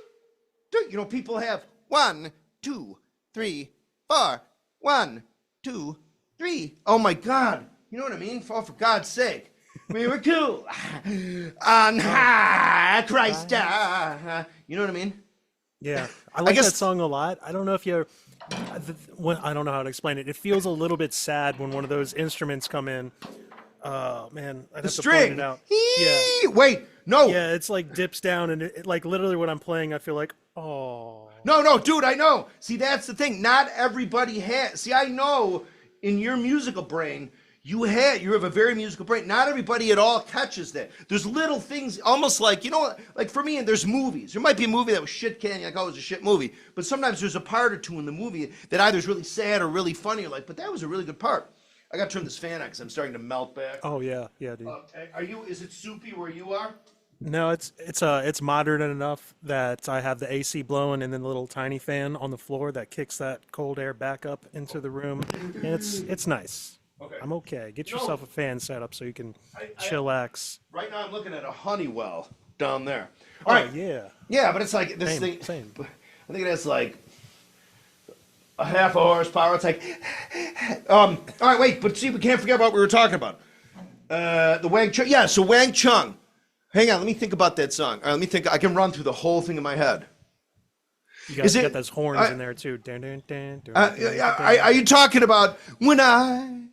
doop. You know, people have 1, 2, 3, 4, 1, 2, 3. Oh my God. You know what I mean? For God's sake. We were cool. On high, Christ. You know what I mean? Yeah, I like guess- that song a lot. I don't know if you're. I don't know how to explain it. It feels a little bit sad when one of those instruments come in. Man, I'd have to point String. it out. Hee! Wait, no. Yeah, it's like dips down, and it like literally when I'm playing, I feel like, oh. No, dude, I know. See, that's the thing. Not everybody has. See, I know in your musical brain, you have a very musical brain. Not everybody at all catches that. There's little things, almost like, you know, like for me, there's movies. There might be a movie that was shit can, like, oh, it was a shit movie. But sometimes there's a part or two in the movie that either is really sad or really funny. You're like, but that was a really good part. I got to turn this fan on because I'm starting to melt back. Oh yeah, dude. Is it soupy where you are? No, it's modern enough that I have the AC blowing and then the little tiny fan on the floor that kicks that cold air back up into the room. And it's nice. Okay. I'm okay. Get yourself a fan set up so you can chillax. Right now I'm looking at a Honeywell down there. All right. Yeah. Yeah, but it's like this thing. Same. I think it has like a half a horsepower. It's like, all right, wait, but see, we can't forget what we were talking about. The Wang Chung. Yeah, so Wang Chung. Hang on, let me think about that song. All right, let me think. I can run through the whole thing in my head. You got Is it- those horns in there too. Dun, dun, dun, dun, dun, dun, dun. Are you talking about when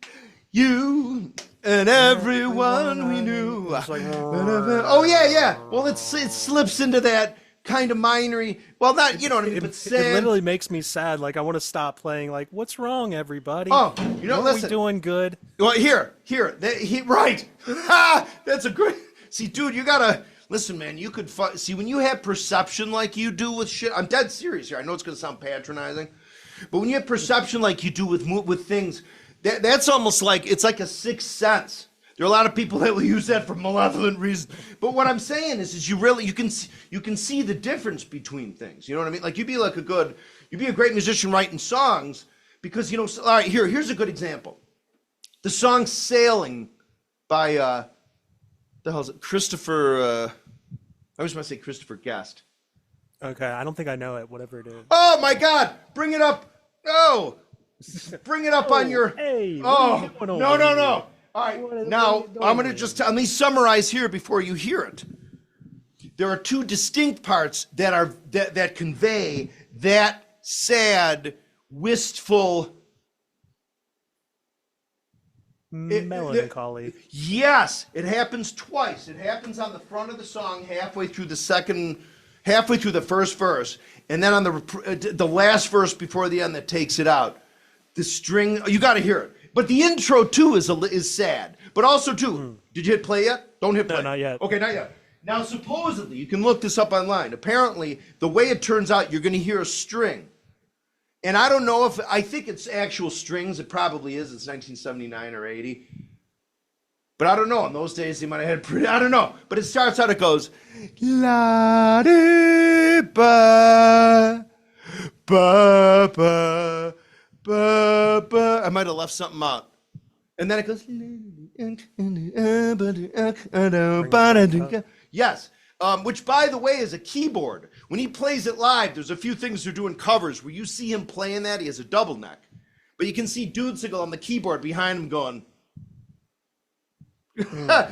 you, and everyone we knew? It's like, Oh yeah. Well, it slips into that kind of minery. Well, not you know what I mean, but it sad. literally makes me sad. Like I want to stop playing. Like, what's wrong, everybody? Oh, you know, Aren't listen. we doing good? Well, here. Right. That's a great. See, dude, you gotta listen, man. You could see when you have perception like you do with shit. I'm dead serious here. I know it's gonna sound patronizing, but when you have perception like you do with things, that's almost like it's like a sixth sense. There are a lot of people that will use that for malevolent reasons. But what I'm saying is you can see the difference between things. You know what I mean? Like you'd be a great musician writing songs because you know. All right, here's a good example. The song "Sailing" by the hell is it? Christopher. I always want to say Christopher Guest. Okay, I don't think I know it. Whatever it is. Oh my God! Bring it up! No! Bring it up on your. Hey. Oh What are you doing no over no here? no! All right, now I'm going to just let me summarize here before you hear it. There are two distinct parts that convey that sad, wistful. Melancholy. Yes, it happens twice. It happens on the front of the song, halfway through the first verse, and then on the last verse before the end that takes it out. The string, you got to hear it. But the intro too is sad. But also too, did you hit play yet? Don't hit play. No, not yet. Okay, not yet. Now supposedly, you can look this up online. Apparently, the way it turns out, you're going to hear a string. And I don't know I think it's actual strings. It probably is. It's 1979 or 80. But I don't know. In those days, they might have had I don't know. But it starts out, it goes, la di ba ba ba ba ba. I might have left something out. And then it goes, yes. Which, by the way, is a keyboard. When he plays it live, there's a few things they're doing covers where you see him playing that. He has a double neck. But you can see Dudesigle on the keyboard behind him going, but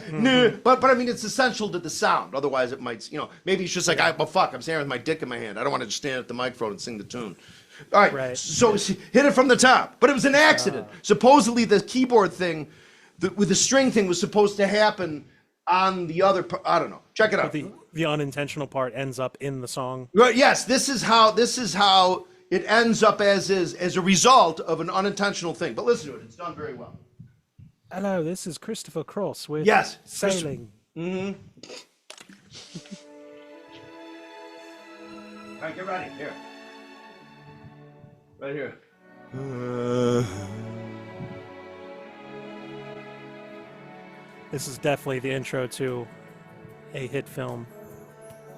I mean, it's essential to the sound. Otherwise, it might, maybe it's just like, well, fuck, I'm standing with my dick in my hand. I don't want to just stand at the microphone and sing the tune. All right. So hit it from the top. But it was an accident. Supposedly, the keyboard thing, with the string thing, was supposed to happen on the other. I don't know. Check it out. But the unintentional part ends up in the song. Right. Yes. This is how it ends up as a result of an unintentional thing. But listen to it. It's done very well. Hello, this is Christopher Cross with Sailing. Mm-hmm. All right, get ready. Here. Right here. This is definitely the intro to a hit film.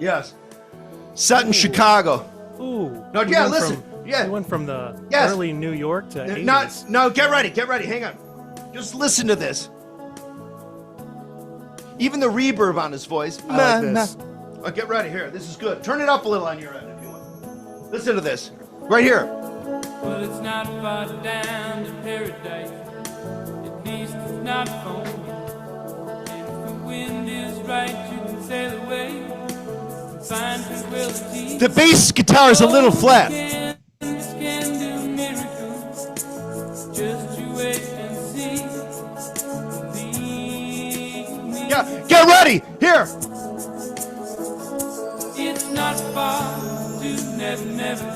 Yes. Set in Chicago. Ooh. No, yeah, listen. We went from the early New York to 80s. No, get ready. Hang on. Just listen to this. Even the reverb on his voice. I like this. Oh, get ready. Here, this is good. Turn it up a little on your end if you want. Listen to this. Right here. Well, it's not far down to paradise. At least it's not for me. And if the wind is right, you can sail away and find tranquility. The bass guitar is a little flat. Can do miracles. Just you wait and see. Believe me. Yeah, get ready. Here. It's not far to never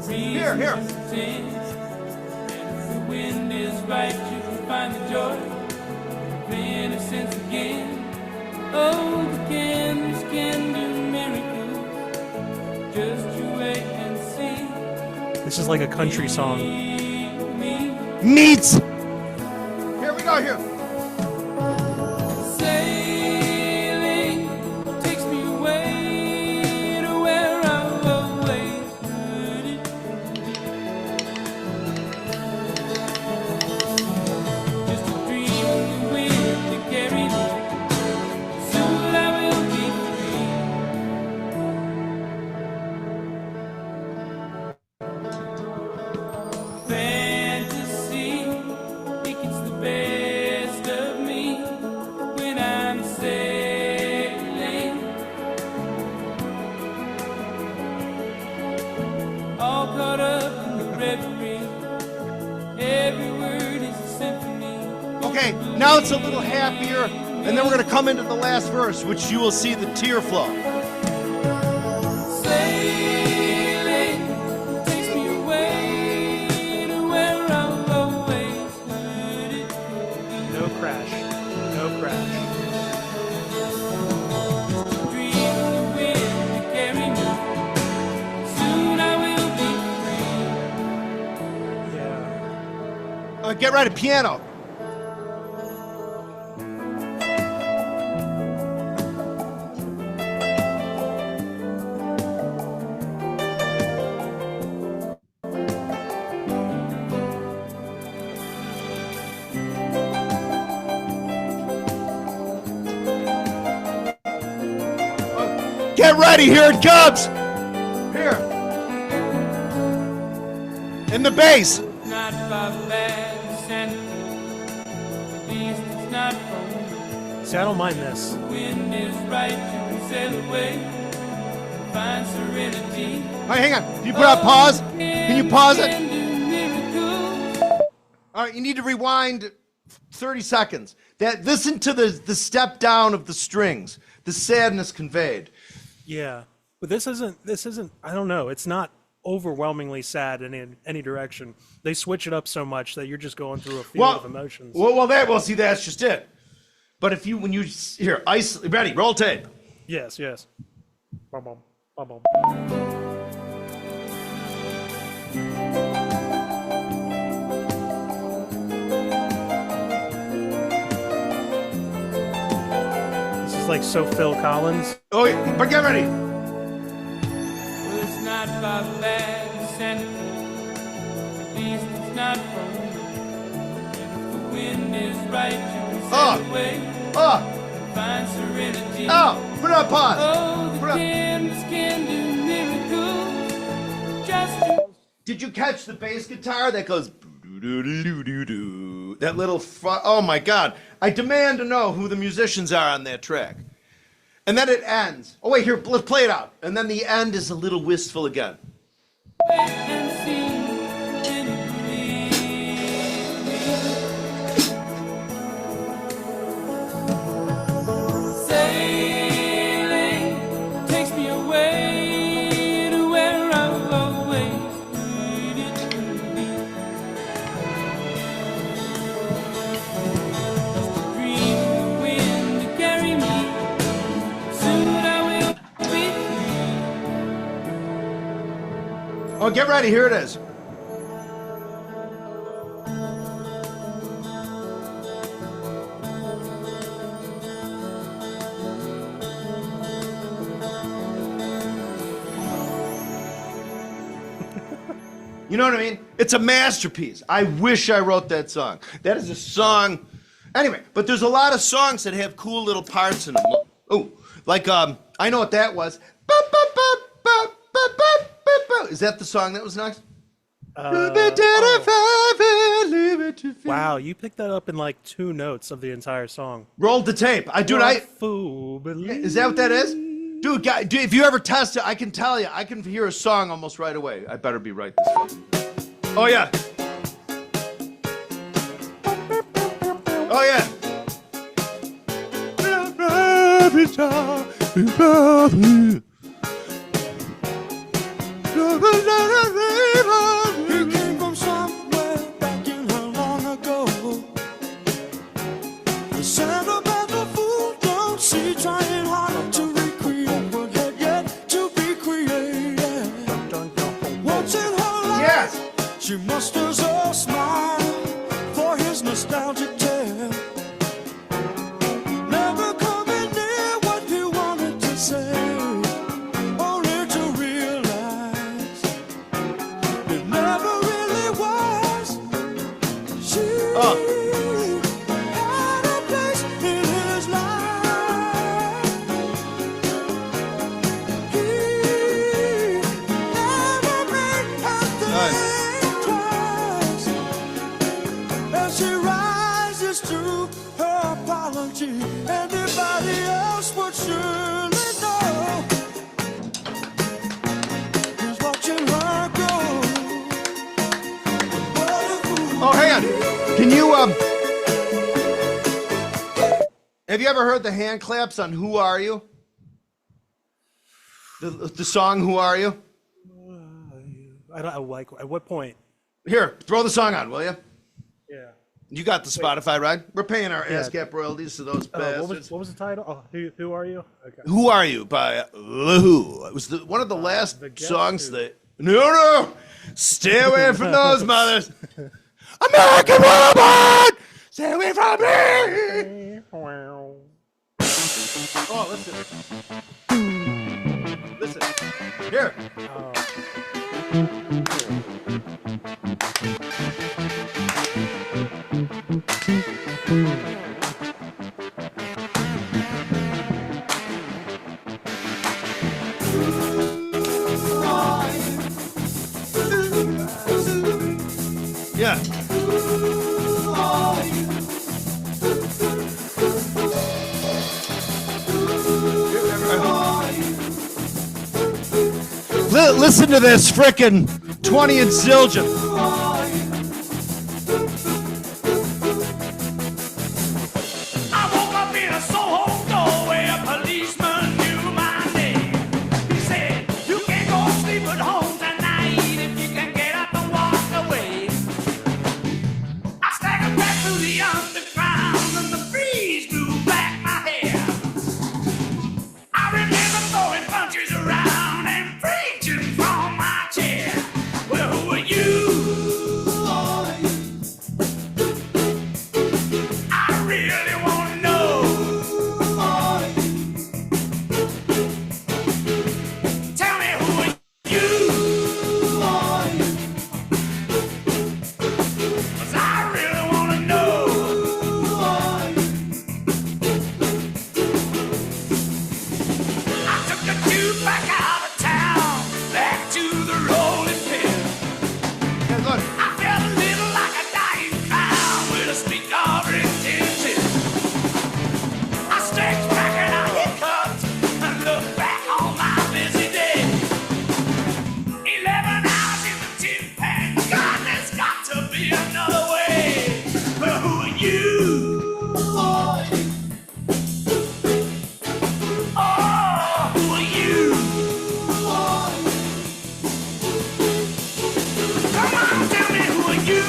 Here. Here. And if the wind is right, you can find the joy of innocence again. Oh, the candles can do miracles. Just you wait and see. This is like a country song. Meets. Here we go. Here. Sailing takes me away to where I've always heard it. Just a dream of the wind to carry me. Soon I will be free. Fantasy, it gets the best of me when I'm sailing. All caught up in the reverie. Every word is a symphony. Okay, now it's a little happier, and then we're going to come into the last verse, which you will see the tear flow. Sailing takes me away to where I've always heard it. No crash. No crash. Dream of the wind to carry me. Soon I will be free. Yeah. Get ready, piano. Get ready, here it comes. Here. In the bass. Not barbaric Santa, at least it's not home. See, I don't mind this. The wind is right, you can sail away, find serenity. All right, hang on. Can you put on pause? Can you pause it? All right, you need to rewind 30 seconds. Listen to the step down of the strings, the sadness conveyed. Yeah, but this isn't. I don't know. It's not overwhelmingly sad in any direction. They switch it up so much that you're just going through a field of emotions. Well, see, that's just it. But when you here, ready, roll tape. Yes. Bum, bum, bum, bum. This is like so Phil Collins. Oh, yeah, but get ready. Well, it's not barbaric Santa, at least it's not home. If the wind is right, you can sail away, find serenity. Put on pause. Oh, the canvas can do miracles. Just to Did you catch the bass guitar that goes doo-doo-doo-doo-doo? That little oh my God. I demand to know who the musicians are on that track. And then it ends. Oh wait, here, let's play it out. And then the end is a little wistful again. wait and see, and believe. Sailing takes me away to where I've always needed to be. Just a dream in the wind to carry me. Soon I will be free. Oh, get ready, here it is. You know what I mean? It's a masterpiece. I wish I wrote that song. That is a song. Anyway, but there's a lot of songs that have cool little parts in them. Oh, like I know what that was. Is that the song that was next? Wow, you picked that up in like 2 notes of the entire song. Rolled the tape. Fool, Is that what that is? Dude, if you ever test it, I can tell you, I can hear a song almost right away. I better be right this time. Oh, yeah. Oh, yeah. He came from somewhere back in her long ago. The sentimental fool don't see trying hard to recreate what had yet to be created. Once in her life, Yes. she musters a smile for his nostalgic tale. Never coming near what he wanted to say, only to realize it never really was. She had a place in his life. He never made her think twice. As she rises to her apology, anybody else would surely know. He's watching her go. What a fool. Oh, hang on. Can you, have you ever heard the hand claps on Who Are You? The song Who Are You? I don't like. At what point? Here, throw the song on, will you? Yeah. You got the Spotify, right? We're paying our ASCAP royalties to those What bastards. was the title? Oh, who are you? Okay. Who Are You by The Who. It was one of the last The Guess songs Who. that... No! Stay away from those mothers. American woman! Stay away from me! Oh, listen. Listen. Here. Yeah. Listen to this frickin' 20 and Zildjian. I woke up in a Soho doorway, a policeman knew my name. He said, you can't go sleep at home tonight if you can get up and walk away. I staggered back through the underground and the breeze blew back my hair. I remember throwing punches around and preaching from my chair. Well, who are you? I really want to know. Tell me, who are you? 'Cause I really want to know. I took the tube back out of town, back to the rolling pin. Hey, look. I felt a little like a dying clown with a sweet dog intention. I stretched back and I hiccuped and looked back on my busy day. 11 hours in the tin pan, God, there's got to be another way. But who are you? Oh, who are you? Come on, tell me, who are you?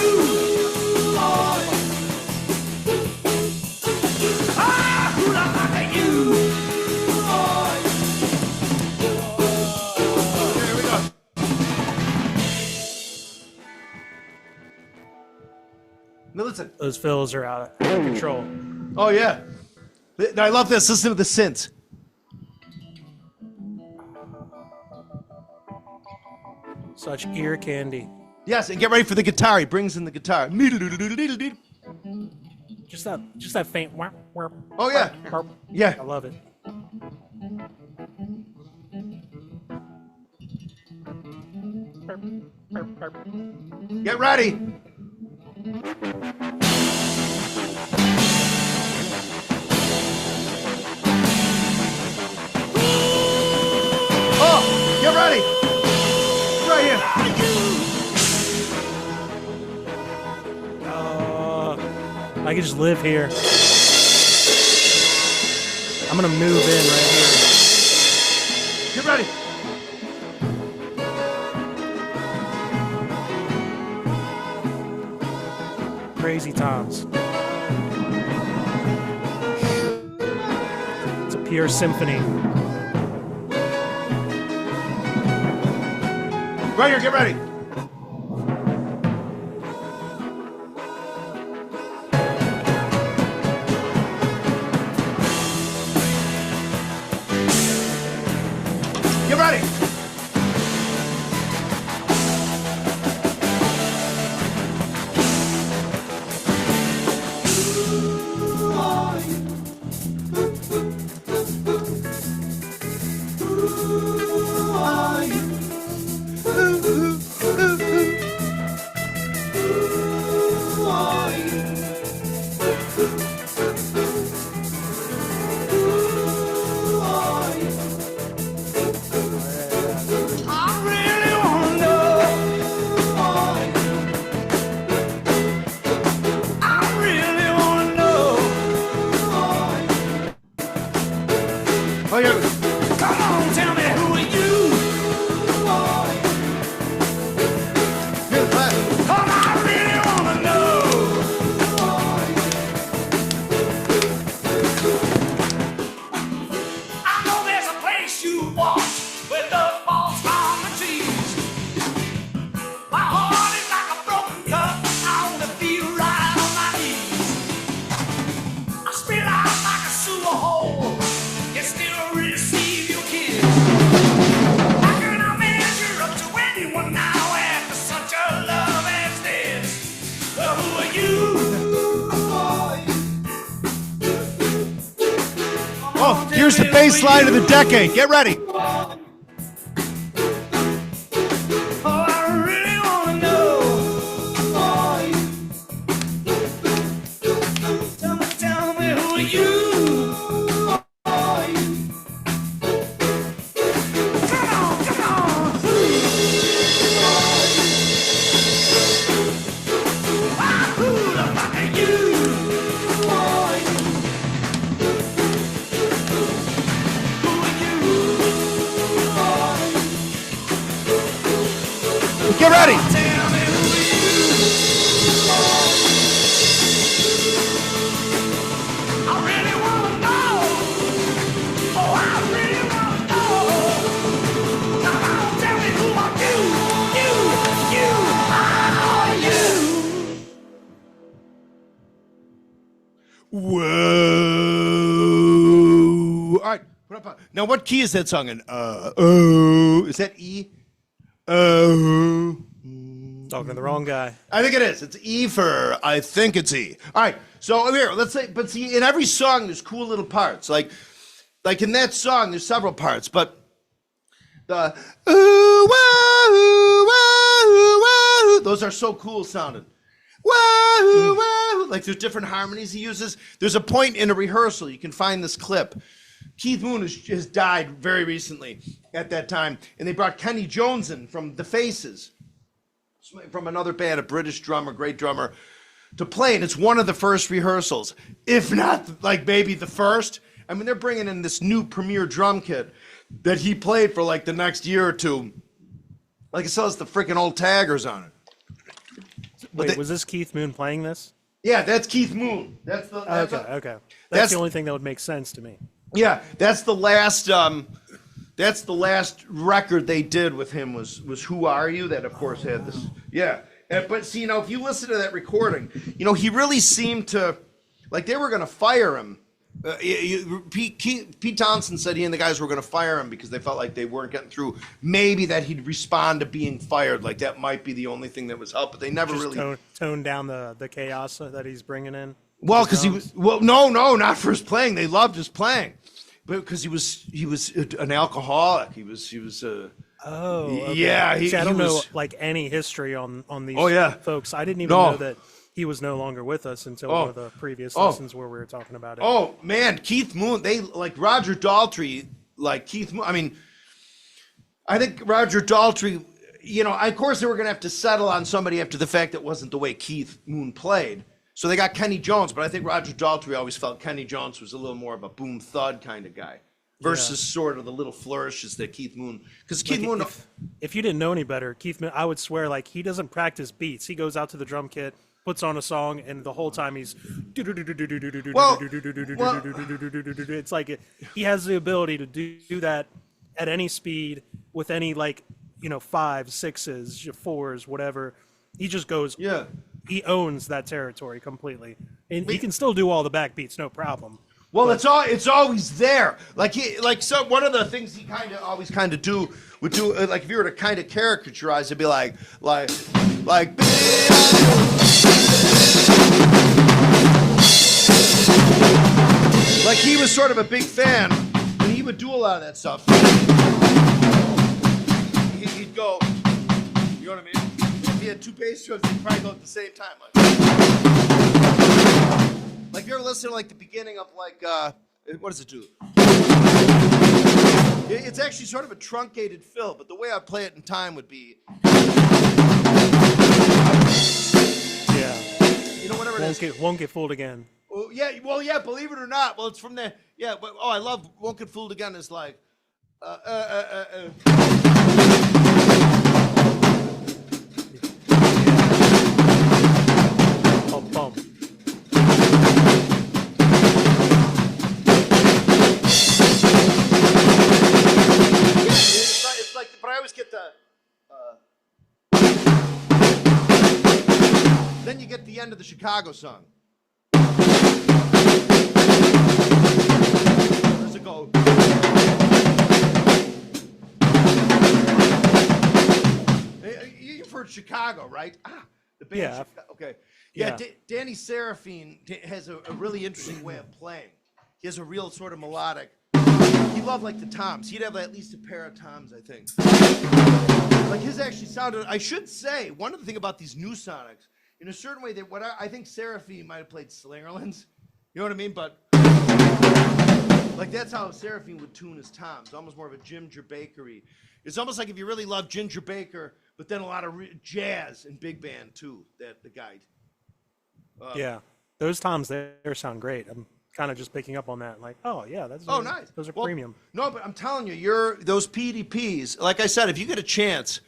Ah, who the fuck are you? Here we go. Now listen. Those fills are out of control. Oh yeah. I love this. Listen to the synth. Such ear candy. Yes, and get ready for the guitar. He brings in the guitar. Just that faint. Wah, wah, Oh yeah. wah. Yeah. I love it. Get ready. Oh, get ready. Right here. I can just live here. I'm gonna move in right here. Get ready. Crazy times. It's a pure symphony. Right here, get ready. Get ready. I really want to know. I really want to know. Oh yeah. Come on, tell me, who are you? Here's that. Come, I really want to know. I know there's a place you walk where love falls from the trees. My heart is like a broken cup. I want to feel right on my knees. I spill out like a sewer hole. You still receive your kiss. How can I measure up to anyone now after such a love as this? Well, who are you? Oh, here's the bass line of the decade. Get ready. Oh, I really want to know. Ready? Tell me who I really wanna know. Oh, I really wanna know. Come on, tell me who are you? Whoa. All right. Put up. Now, what key is that song in? Oh. Is that E? Oh. Talking to the wrong guy. I think it is. It's E for, I think it's E. All right. So here, let's say, but see, in every song, there's cool little parts. Like in that song, there's several parts, but the ooh, wah, ooh, wah, ooh, wah, ooh, those are so cool sounding. Wah, ooh, wah, ooh. Like there's different harmonies he uses. There's a point in a rehearsal, you can find this clip. Keith Moon has died very recently at that time, and they brought Kenny Jones in from The Faces, from another band, a British drummer, great drummer, to play. And it's one of the first rehearsals, if not like maybe the first. I mean, they're bringing in this new premier drum kit that he played for like the next year or two. Like it still has the freaking old taggers on it. Wait, was this Keith Moon playing this? Yeah, that's Keith Moon. That's the Okay. That's the only thing that would make sense to me. Yeah, that's the last. That's the last record they did with him was "Who Are You?" That of course had this. Yeah, but see, you know, if you listen to that recording, you know, he really seemed to, like, they were going to fire him. Pete Townsend said he and the guys were going to fire him because they felt like they weren't getting through. Maybe that he'd respond to being fired. Like that might be the only thing that was help. But they never Just really tone down the chaos that he's bringing in. Well, because he was no, not for his playing. They loved his playing, but because he was an alcoholic. He was. Okay. Yeah. See, I don't know like any history on these folks. I didn't even No. know that he was no longer with us until one of the previous lessons where we were talking about it. Oh man, Keith Moon. They like Roger Daltrey. Like Keith Moon. I mean, I think Roger Daltrey. You know, of course they were going to have to settle on somebody after the fact that wasn't the way Keith Moon played. So they got Kenny Jones, but I think Roger Daltrey always felt Kenny Jones was a little more of a boom thud kind of guy versus sort of the little flourishes that Keith Moon. Because Keith Moon, if you didn't know any better, Keith Moon, I would swear like he doesn't practice beats. He goes out to the drum kit, puts on a song, and the whole time he's. It's like he has the ability to do that at any speed with any like 5s, 6s, 4s, whatever. He just goes. Yeah. He owns that territory completely, and he can still do all the backbeats, no problem. Well, it's always there. So one of the things he always would do like if you were to kind of caricaturize, it'd be like he was sort of a big fan, and he would do a lot of that stuff. He'd go, you know what I mean? If he had two bass drums, they'd probably go at the same time. Like if you ever listen to like the beginning of like what does it do? It's actually sort of a truncated fill, but the way I play it in time would be you know, whatever it is. Won't get fooled again. Oh, yeah, believe it or not. Well, it's from there. Yeah, but I love Won't Get Fooled Again is like Bump. It's like, but I always get the. Then you get the end of the Chicago song. Does it go? You've heard Chicago, right? The band. Yeah. Okay. Yeah. Danny Seraphine has a really interesting way of playing. He has a real sort of melodic. He loved like the toms. He'd have at least a pair of toms, I think. Like his actually sounded. I should say one of the thing about these new sonics, in a certain way, that I think Seraphine might have played Slingerlands. You know what I mean? But like that's how Seraphine would tune his toms. Almost more of a Ginger Bakery. It's almost like if you really love Ginger Baker, but then a lot of jazz and big band too. That the guy. Yeah, those toms there sound great. I'm kind of just picking up on that. Like, oh yeah, nice. Those are Well, premium. No, but I'm telling you, those PDPs. Like I said, if you get a chance,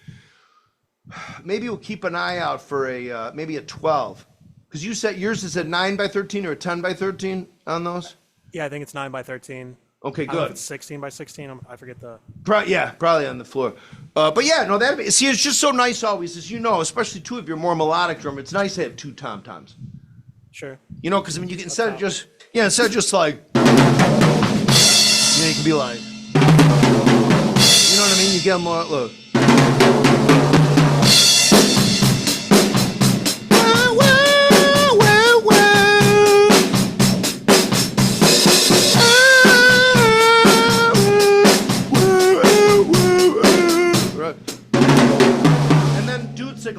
maybe we'll keep an eye out for a maybe a 12, because you said yours is a 9x13 or a 10x13 on those. Yeah, I think it's 9x13. Okay, I don't know if good. it's 16x16. I forget the. Yeah, probably on the floor. But yeah, no, see, it's just so nice always, as you know, especially too if you're more melodic drummer. It's nice to have two tom-toms. Sure. You know, because I mean, you can instead of just like, you know, you can be like, you know what I mean? You get more look.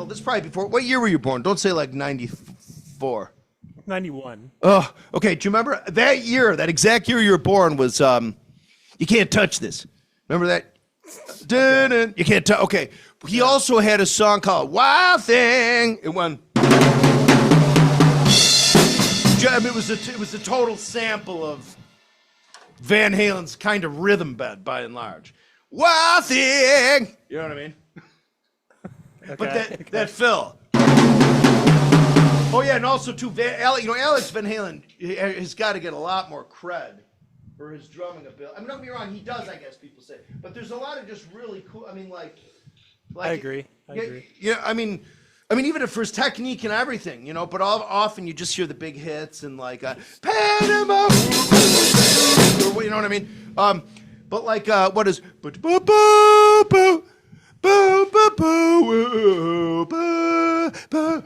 This is probably before. What year were you born? Don't say like 94. 91. Oh, okay. Do you remember that year? That exact year you were born was. You can't touch this. Remember that? Dun-dun. You can't touch. Okay. He also had a song called "Wild Thing." It won. I mean, it was a total sample of Van Halen's kind of rhythm bed, by and large. Wild Thing. You know what I mean? But that Phil. Oh yeah, and also too, Alex Van Halen has got to get a lot more cred for his drumming ability. I mean, don't get me wrong, he does, I guess people say, but there's a lot of just really cool. I mean, like I agree. Yeah, I mean, even for his technique and everything, you know. But often you just hear the big hits and like Panama, or, you know what I mean. But like what is? Boo, boo, boo, woo, boo, boo,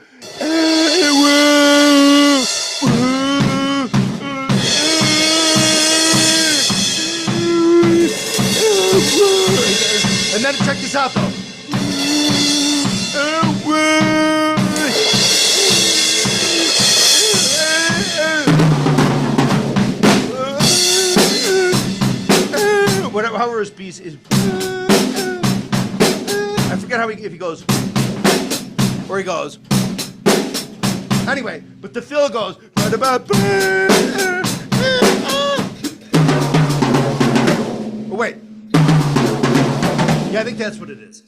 and then check this out though. Whatever, however his piece is. I forget if he goes, or he goes. Anyway, but the fill goes. Oh, wait. Yeah, I think that's what it is.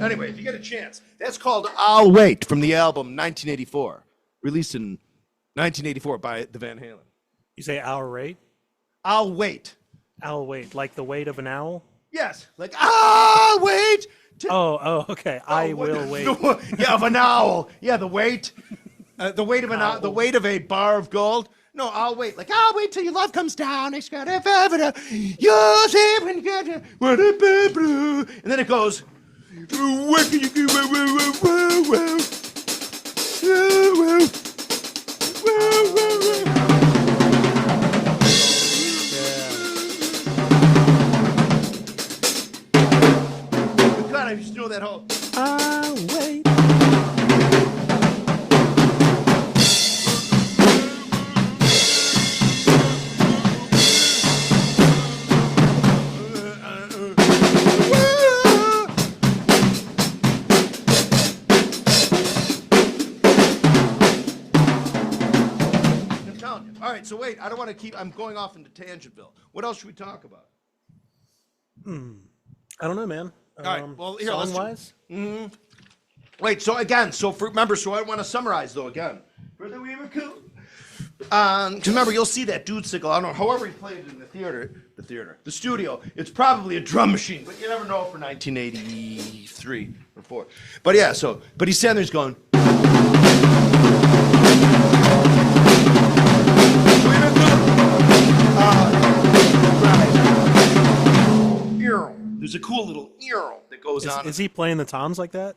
Anyway, if you get a chance, that's called "I'll Wait" from the album 1984, released in 1984 by the Van Halen. You say "our rate"? I'll wait. I'll wait, like the weight of an owl. Yes, like I'll wait. Okay. I will wait. Yeah, of an owl. Yeah, the weight, the weight of an owl, the weight of a bar of gold. No, I'll wait. Like I'll wait till your love comes down. You'll see when you get and then it goes. What can you do? I used to know that whole. I'll wait. I'm telling you. All right, so wait. I don't want to keep. I'm going off into Tangentville. What else should we talk about? I don't know, man. All right. Well, here, let's song-wise? Wait. So again, remember. So I want to summarize though again. For the we were cool. Remember, you'll see that dude sickle. I don't know. However, he played it in the studio. It's probably a drum machine, but you never know for 1983 or 4. But yeah. But he's standing there, he's going. There's a cool little that goes on. Is he playing the toms like that?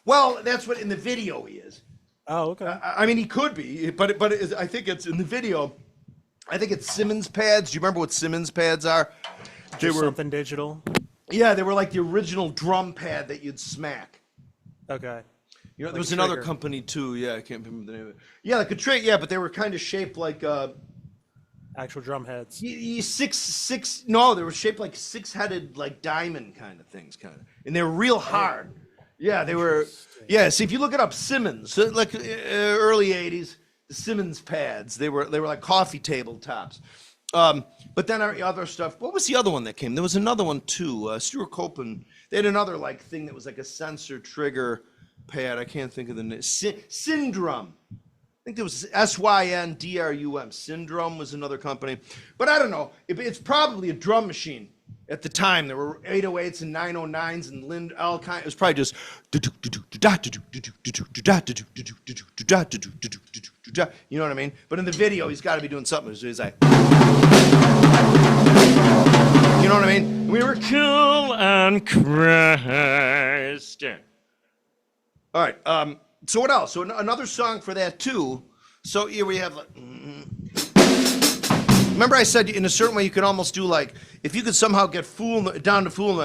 Well, that's what in the video he is. Oh, okay. I mean, he could be, but I think it's in the video. I think it's Simmons pads. Do you remember what Simmons pads are? They were something digital. Yeah, they were like the original drum pad that you'd smack. Okay. You know, there was another company too. Yeah, I can't remember the name of it. Yeah, like a trick. Yeah, but they were kind of shaped like actual drum heads. Six. No, they were shaped like 6-headed, like diamond kind of things, and they were real hard. Yeah, they were. Yeah, see if you look it up, Simmons, like early '80s, the Simmons pads. They were like coffee table tops. But then our other stuff. What was the other one that came? There was another one too. Stuart Copeland. They had another like thing that was like a sensor trigger pad. I can't think of the name. Syndrum. I think it was Syndrum. Syndrum was another company. But I don't know. It's probably a drum machine. At the time, there were 808s and 909s and Lind, all kind. It was probably just. You know what I mean? But in the video, he's got to be doing something. He's like. You know what I mean? We were cool on Christ. All right. So what else? So another song for that too. So here we have. Remember I said in a certain way you could almost do like if you could somehow get down to fool.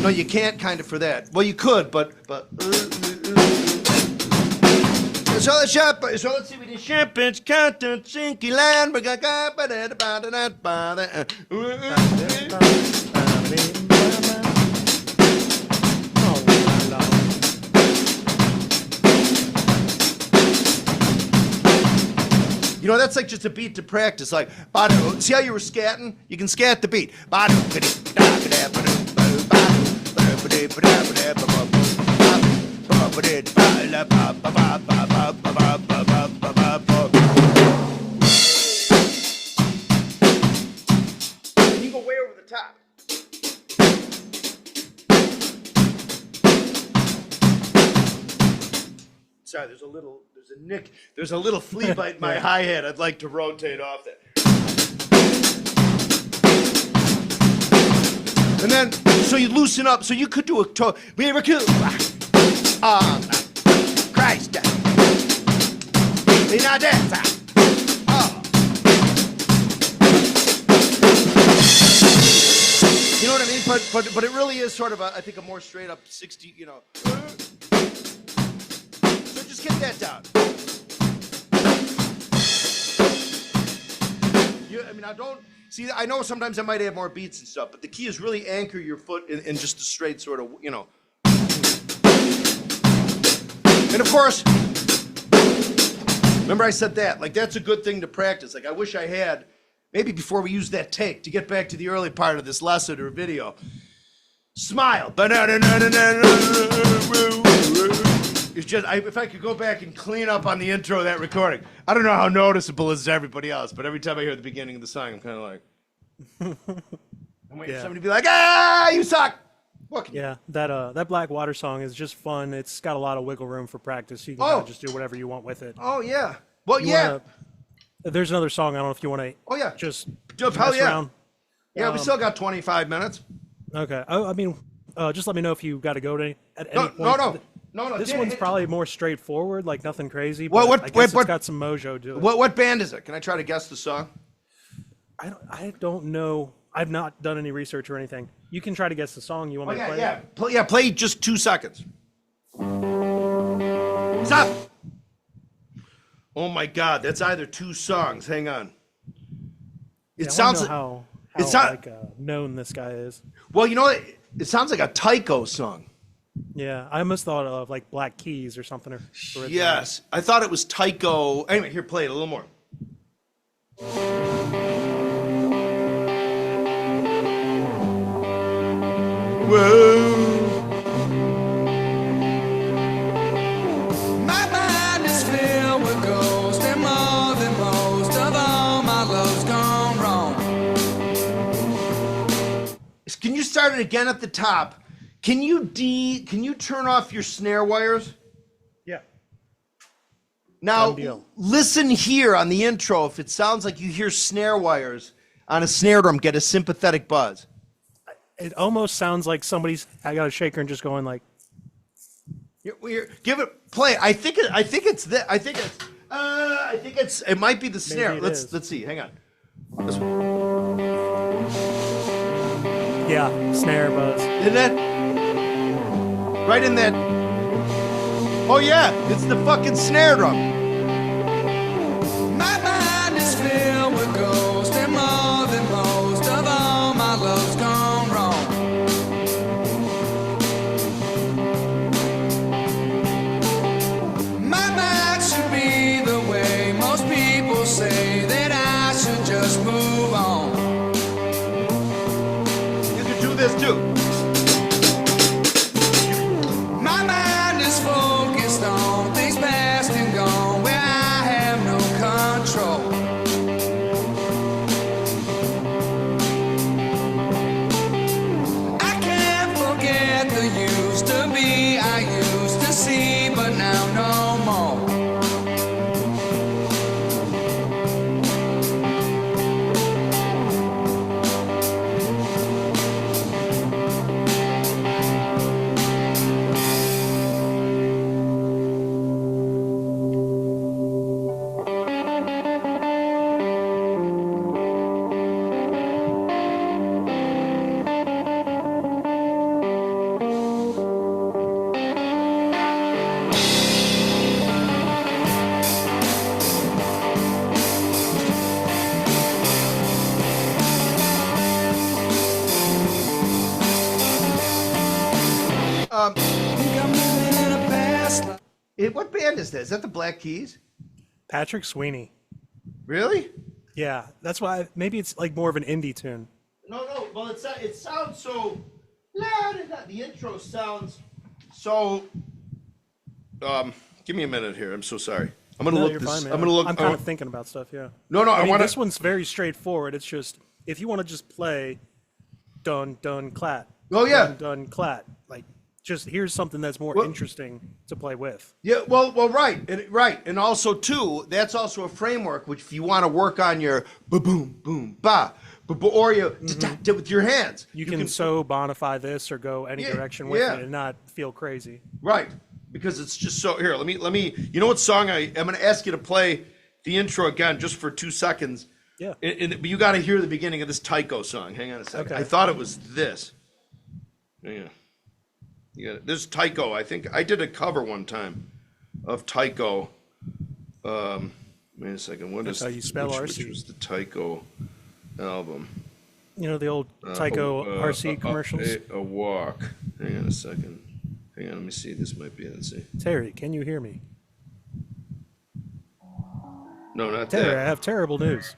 No, you can't kind of for that. Well, you could, but. So let's see we did champagne's content, sinky land. You know, that's like just a beat to practice. Like, see how you were scatting? You can scat the beat. You go way over the top. Sorry, there's a little flea bite in my hi-hat. I'd like to rotate off that. And then, so you loosen up. So you could do a miracle. Christ. Be not dead. You know what I mean? But it really is sort of I think a more straight up 60, you know. So just get that down. I know sometimes I might add more beats and stuff, but the key is really anchor your foot in just a straight sort of, you know. And of course, remember I said that, like that's a good thing to practice. Like I wish I had, maybe before we use that take, to get back to the early part of this lesson or video. Smile. It's just, if I could go back and clean up on the intro of that recording. I don't know how noticeable it is to everybody else, but every time I hear the beginning of the song, I'm kind of like, I'm waiting for somebody to be like, you suck. Yeah, that Black Water song is just fun. It's got a lot of wiggle room for practice. You can kind of just do whatever you want with it. Oh, yeah. Well, There's another song. I don't know if you want to just mess around. Yeah, we still got 25 minutes. Okay. I mean, just let me know if you got to go to at any point. No. This one's probably more straightforward, like nothing crazy. But I guess it's got some mojo to it. What band is it? Can I try to guess the song? I don't know. I've not done any research or anything. You can try to guess the song. You want me to play it? Play just 2 seconds. Stop! Oh my God, that's either 2 songs. Hang on. It sounds like how known this guy is. Well, you know what? It sounds like a Tycho song. Yeah, I almost thought of like Black Keys or something. Yes, I thought it was Tycho. Anyway, here, play it a little more. Whoa. My mind is filled with ghosts, and more than most of all my love's gone wrong. Can you start it again at the top? Can you turn off your snare wires? Yeah. Now, listen here on the intro. If it sounds like you hear snare wires on a snare drum, get a sympathetic buzz. It almost sounds like I got a shaker and just going like. Give it play. I think it might be the snare. Let's see. Hang on. This one. Yeah, snare buzz. Isn't that right in that? Oh yeah, it's the fucking snare drum. My mind is filled with ghosts, and more than most of all my love's gone wrong. My mind should be the way most people say that I should just move on. this too. My mind is focused on things past and gone where I have no control. I can't forget the used to be I used to see, but now no more. Think I'm living in a past life. What band is that? Is that the Black Keys? Patrick Sweeney. Really? Yeah, that's why maybe it's like more of an indie tune. No. Well, it sounds so loud. The intro sounds so. Give me a minute here. I'm so sorry. I'm gonna No, look you're this. fine, man. I'm gonna look. I'm kind of thinking about stuff. Yeah. No. I I mean, want this one's very straightforward. It's just if you want to just play, dun dun clat. Oh, yeah. Dun dun clat. Like, just here's something that's more interesting to play with. Yeah, well, right, and also too, that's also a framework which if you want to work on your boom, boom, ba, or you with your hands, You can so bonify this or go any direction with it and not feel crazy. right, because it's just so. Here, let me. You know what song I'm going to ask you to play the intro again just for 2 seconds. Yeah. But you got to hear the beginning of this Tycho song. Hang on a second. Okay. I thought it was this. Yeah. Yeah, this Tycho. I think I did a cover one time of Tycho. Wait a second. What That's is how you spell which RC. was the Tycho album? You know the old Tycho RC commercials? A walk. Hang on a second. Hang on, let me see. This might be it. Let's see. Terry, can you hear me? No, not Terry, I that. have terrible news.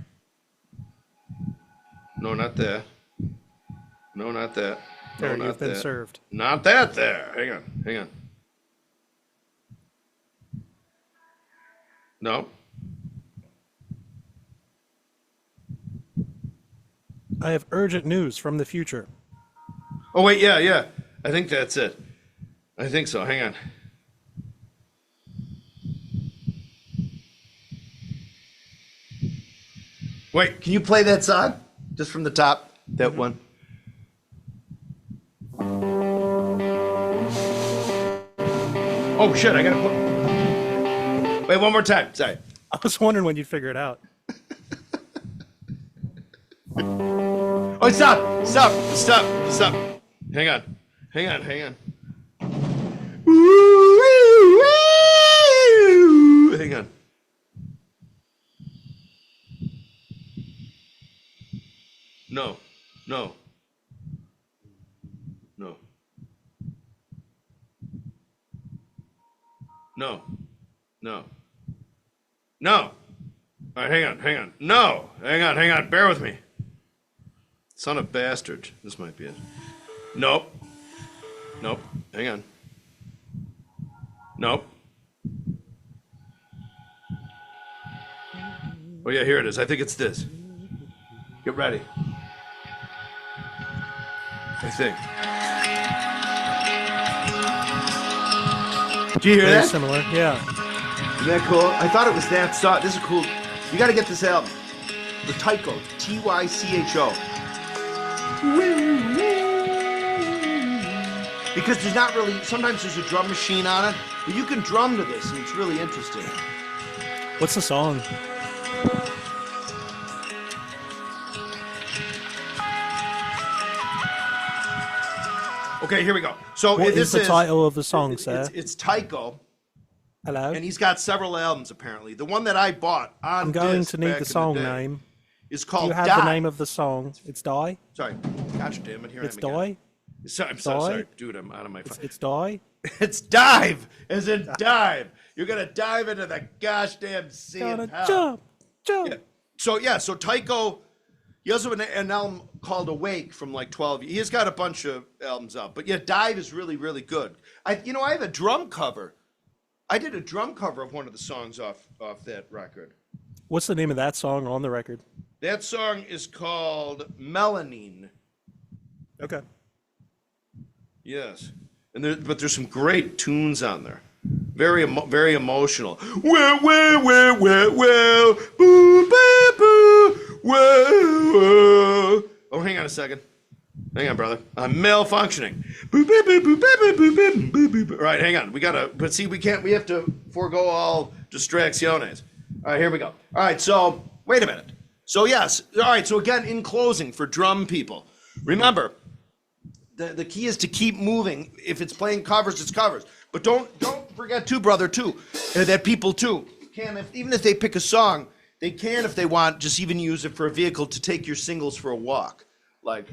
No, not that. No, not that. No, Terry, not you've been that. served. Not that there. Hang on. No. I have urgent news from the future. Oh, wait, yeah. I think that's it. I think so. Hang on. Wait, can you play that song? Just from the top? That one? Oh, shit, I gotta put... Wait, one more time. Sorry. I was wondering when you'd figure it out. Oh, stop. Hang on. Hang on. No. All right, hang on. No, hang on. Bear with me. Son of bastard. This might be it. Nope. Hang on. Nope. Oh yeah, here it is. I think it's this. Get ready. I think. Did you hear Very that? similar, yeah. Isn't that cool? I thought it was that song. This is cool. You got to get this album. The Tycho. Tycho. Because there's not really, sometimes there's a drum machine on it, but you can drum to this, and it's really interesting. What's the song? Okay, here we go. So What this is the title of the song, sir? It's Tycho, Hello? and he's got several albums apparently. The one that I bought on I'm going disc to need back the in song day name. is Do called you have Die. the name of the song? It's Die? Sorry, gosh damn it, here It's I am again. Die? I'm so Die? sorry, dude. I'm out of my. It's Die? It's dive, as in dive. You're gonna dive into the gosh damn sea of Gonna hell. jump. Yeah. So Tycho, He also has an album called Awake from like 12. He has got a bunch of albums out. But yeah, Dive is really, really good. I have a drum cover. I did a drum cover of one of the songs off that record. What's the name of that song on the record? That song is called Melanine. Okay. Yes. But there's some great tunes on there. Very emotional. Well, boo, ba, boo, well. Oh, hang on a second. Hang on, brother. I'm malfunctioning. Boo, ba, boo, boo, ba, boo, boo, boo, boo, boo, boo. All right, hang on. We have to forego all distracciones. All right, here we go. All right, so wait a minute. So yes, all right, so again, in closing for drum people, remember, the key is to keep moving. If it's playing covers, it's covers. But don't forget too, brother, too, that people too can, even if they pick a song, they can, if they want, just even use it for a vehicle to take your singles for a walk. Like,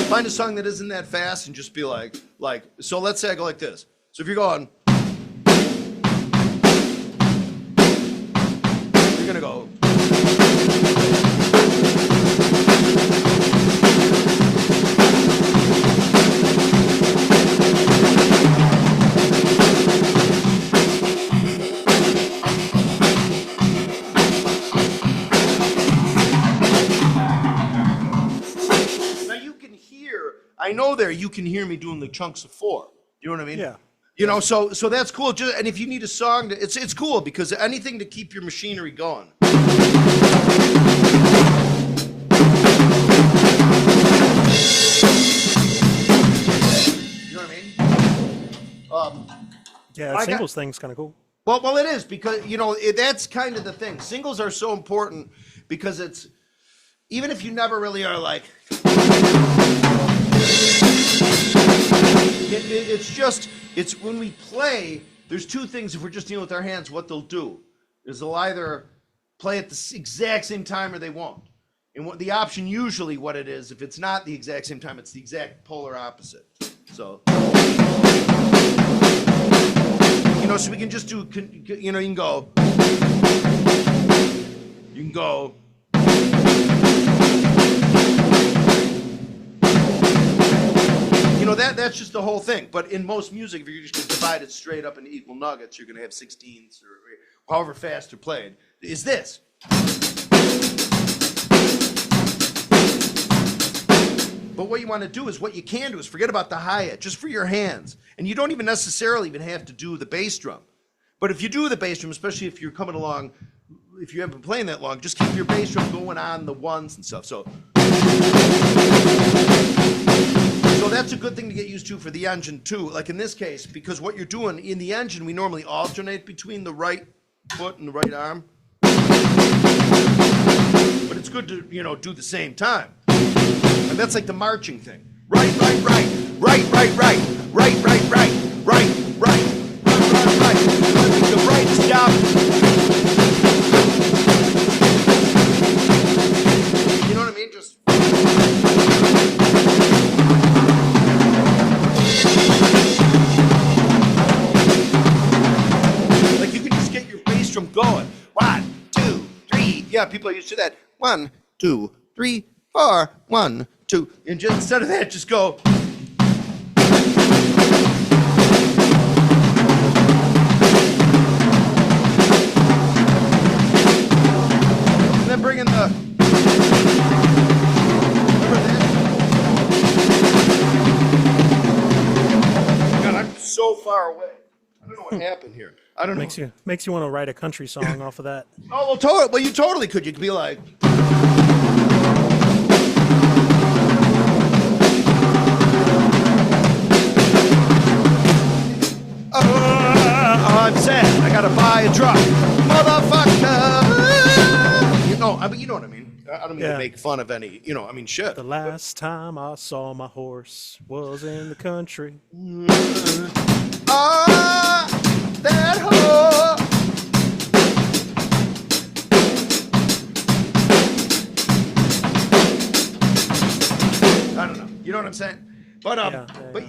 find a song that isn't that fast and just be like, so let's say I go like this. So if you're going, you're gonna go. I know you can hear me doing the chunks of 4. You know what I mean? Yeah. You know, so that's cool. And if you need a song, it's cool because anything to keep your machinery going. You know what I mean? Yeah, the singles thing's kind of cool. Well, it is because that's kind of the thing. Singles are so important because it's even if you never really are like. It's when we play, there's two things. If we're just dealing with our hands, what they'll do is they'll either play at the exact same time or they won't. And what the option usually what it is, if it's not the exact same time, it's the exact polar opposite. So, so we can just do, you can go. That's just the whole thing. But in most music, if you're just going to divide it straight up into equal nuggets, you're going to have 16ths or however fast they're played. Is this. But what you want to do is, what you can do is forget about the hi-hat, just for your hands. And you don't even necessarily even have to do the bass drum. But if you do the bass drum, especially if you're coming along, if you haven't been playing that long, just keep your bass drum going on the ones and stuff. So that's a good thing to get used to for the engine too. Like in this case, because what you're doing in the engine, we normally alternate between the right foot and the right arm. But it's good to, do the same time. And that's like the marching thing. Right, right, right, right, right, right, right, right, right, right, right, right, right. The right stop. You know what I mean? Just. Like you can just get your bass drum going. 1, 2, 3. Yeah, people are used to that. 1, 2, 3, 4. 1, 2. And just instead of that, just go. And then bring in the. God, I'm so far away. I don't know what happened here. I don't know. Makes you want to write a country song off of that. Oh, well, totally. Well, you totally could. You could be like. I'm sad. I gotta buy a truck, motherfucker. You know what I mean. I don't mean to make fun of any. Shit. The last time I saw my horse was in the country. That whore. I don't know. You know what I'm saying? But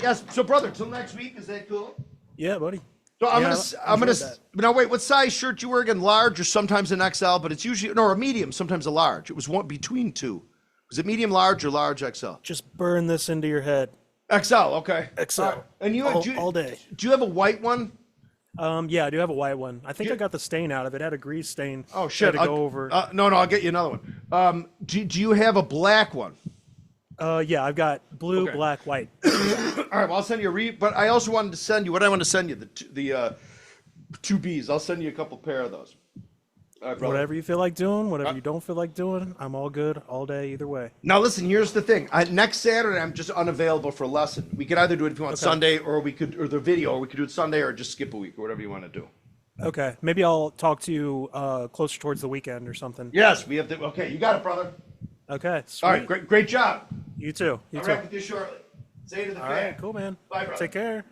yes. So, brother, till next week. Is that cool? Yeah, buddy. So I'm Yeah, gonna, I I'm gonna. enjoyed that. Now wait, what size shirt you wear again? Large or sometimes an XL, but it's usually a medium, sometimes a large. It was one between two. Was it medium large or large XL? Just burn this into your head. XL, okay. XL. All right. And you All day. Do you have a white one? Yeah, I do have a white one. I think You- I got the stain out of it. It had a grease stain. Oh I shit! had to I'll- go over. no, I'll get you another one. Do you have a black one? Yeah, I've got blue, Okay. black, white. All right, well I'll send you but I also wanted to send you what I want to send you the two Bs. I'll send you a couple pair of those. All right, brother. Whatever you feel like doing, whatever you don't feel like doing, I'm all good all day either way. Now listen, here's the thing. Next Saturday I'm just unavailable for a lesson. We could either do it if you want Sunday, or the video, or we could do it Sunday, or just skip a week, or whatever you want to do. Okay, maybe I'll talk to you closer towards the weekend or something. Yes, we have to. Okay, you got it, brother. Okay, sweet. All right, great job. You too. You I'll too. wrap with you shortly. Say it to the All fan. right, cool, man. Bye, brother. Take care.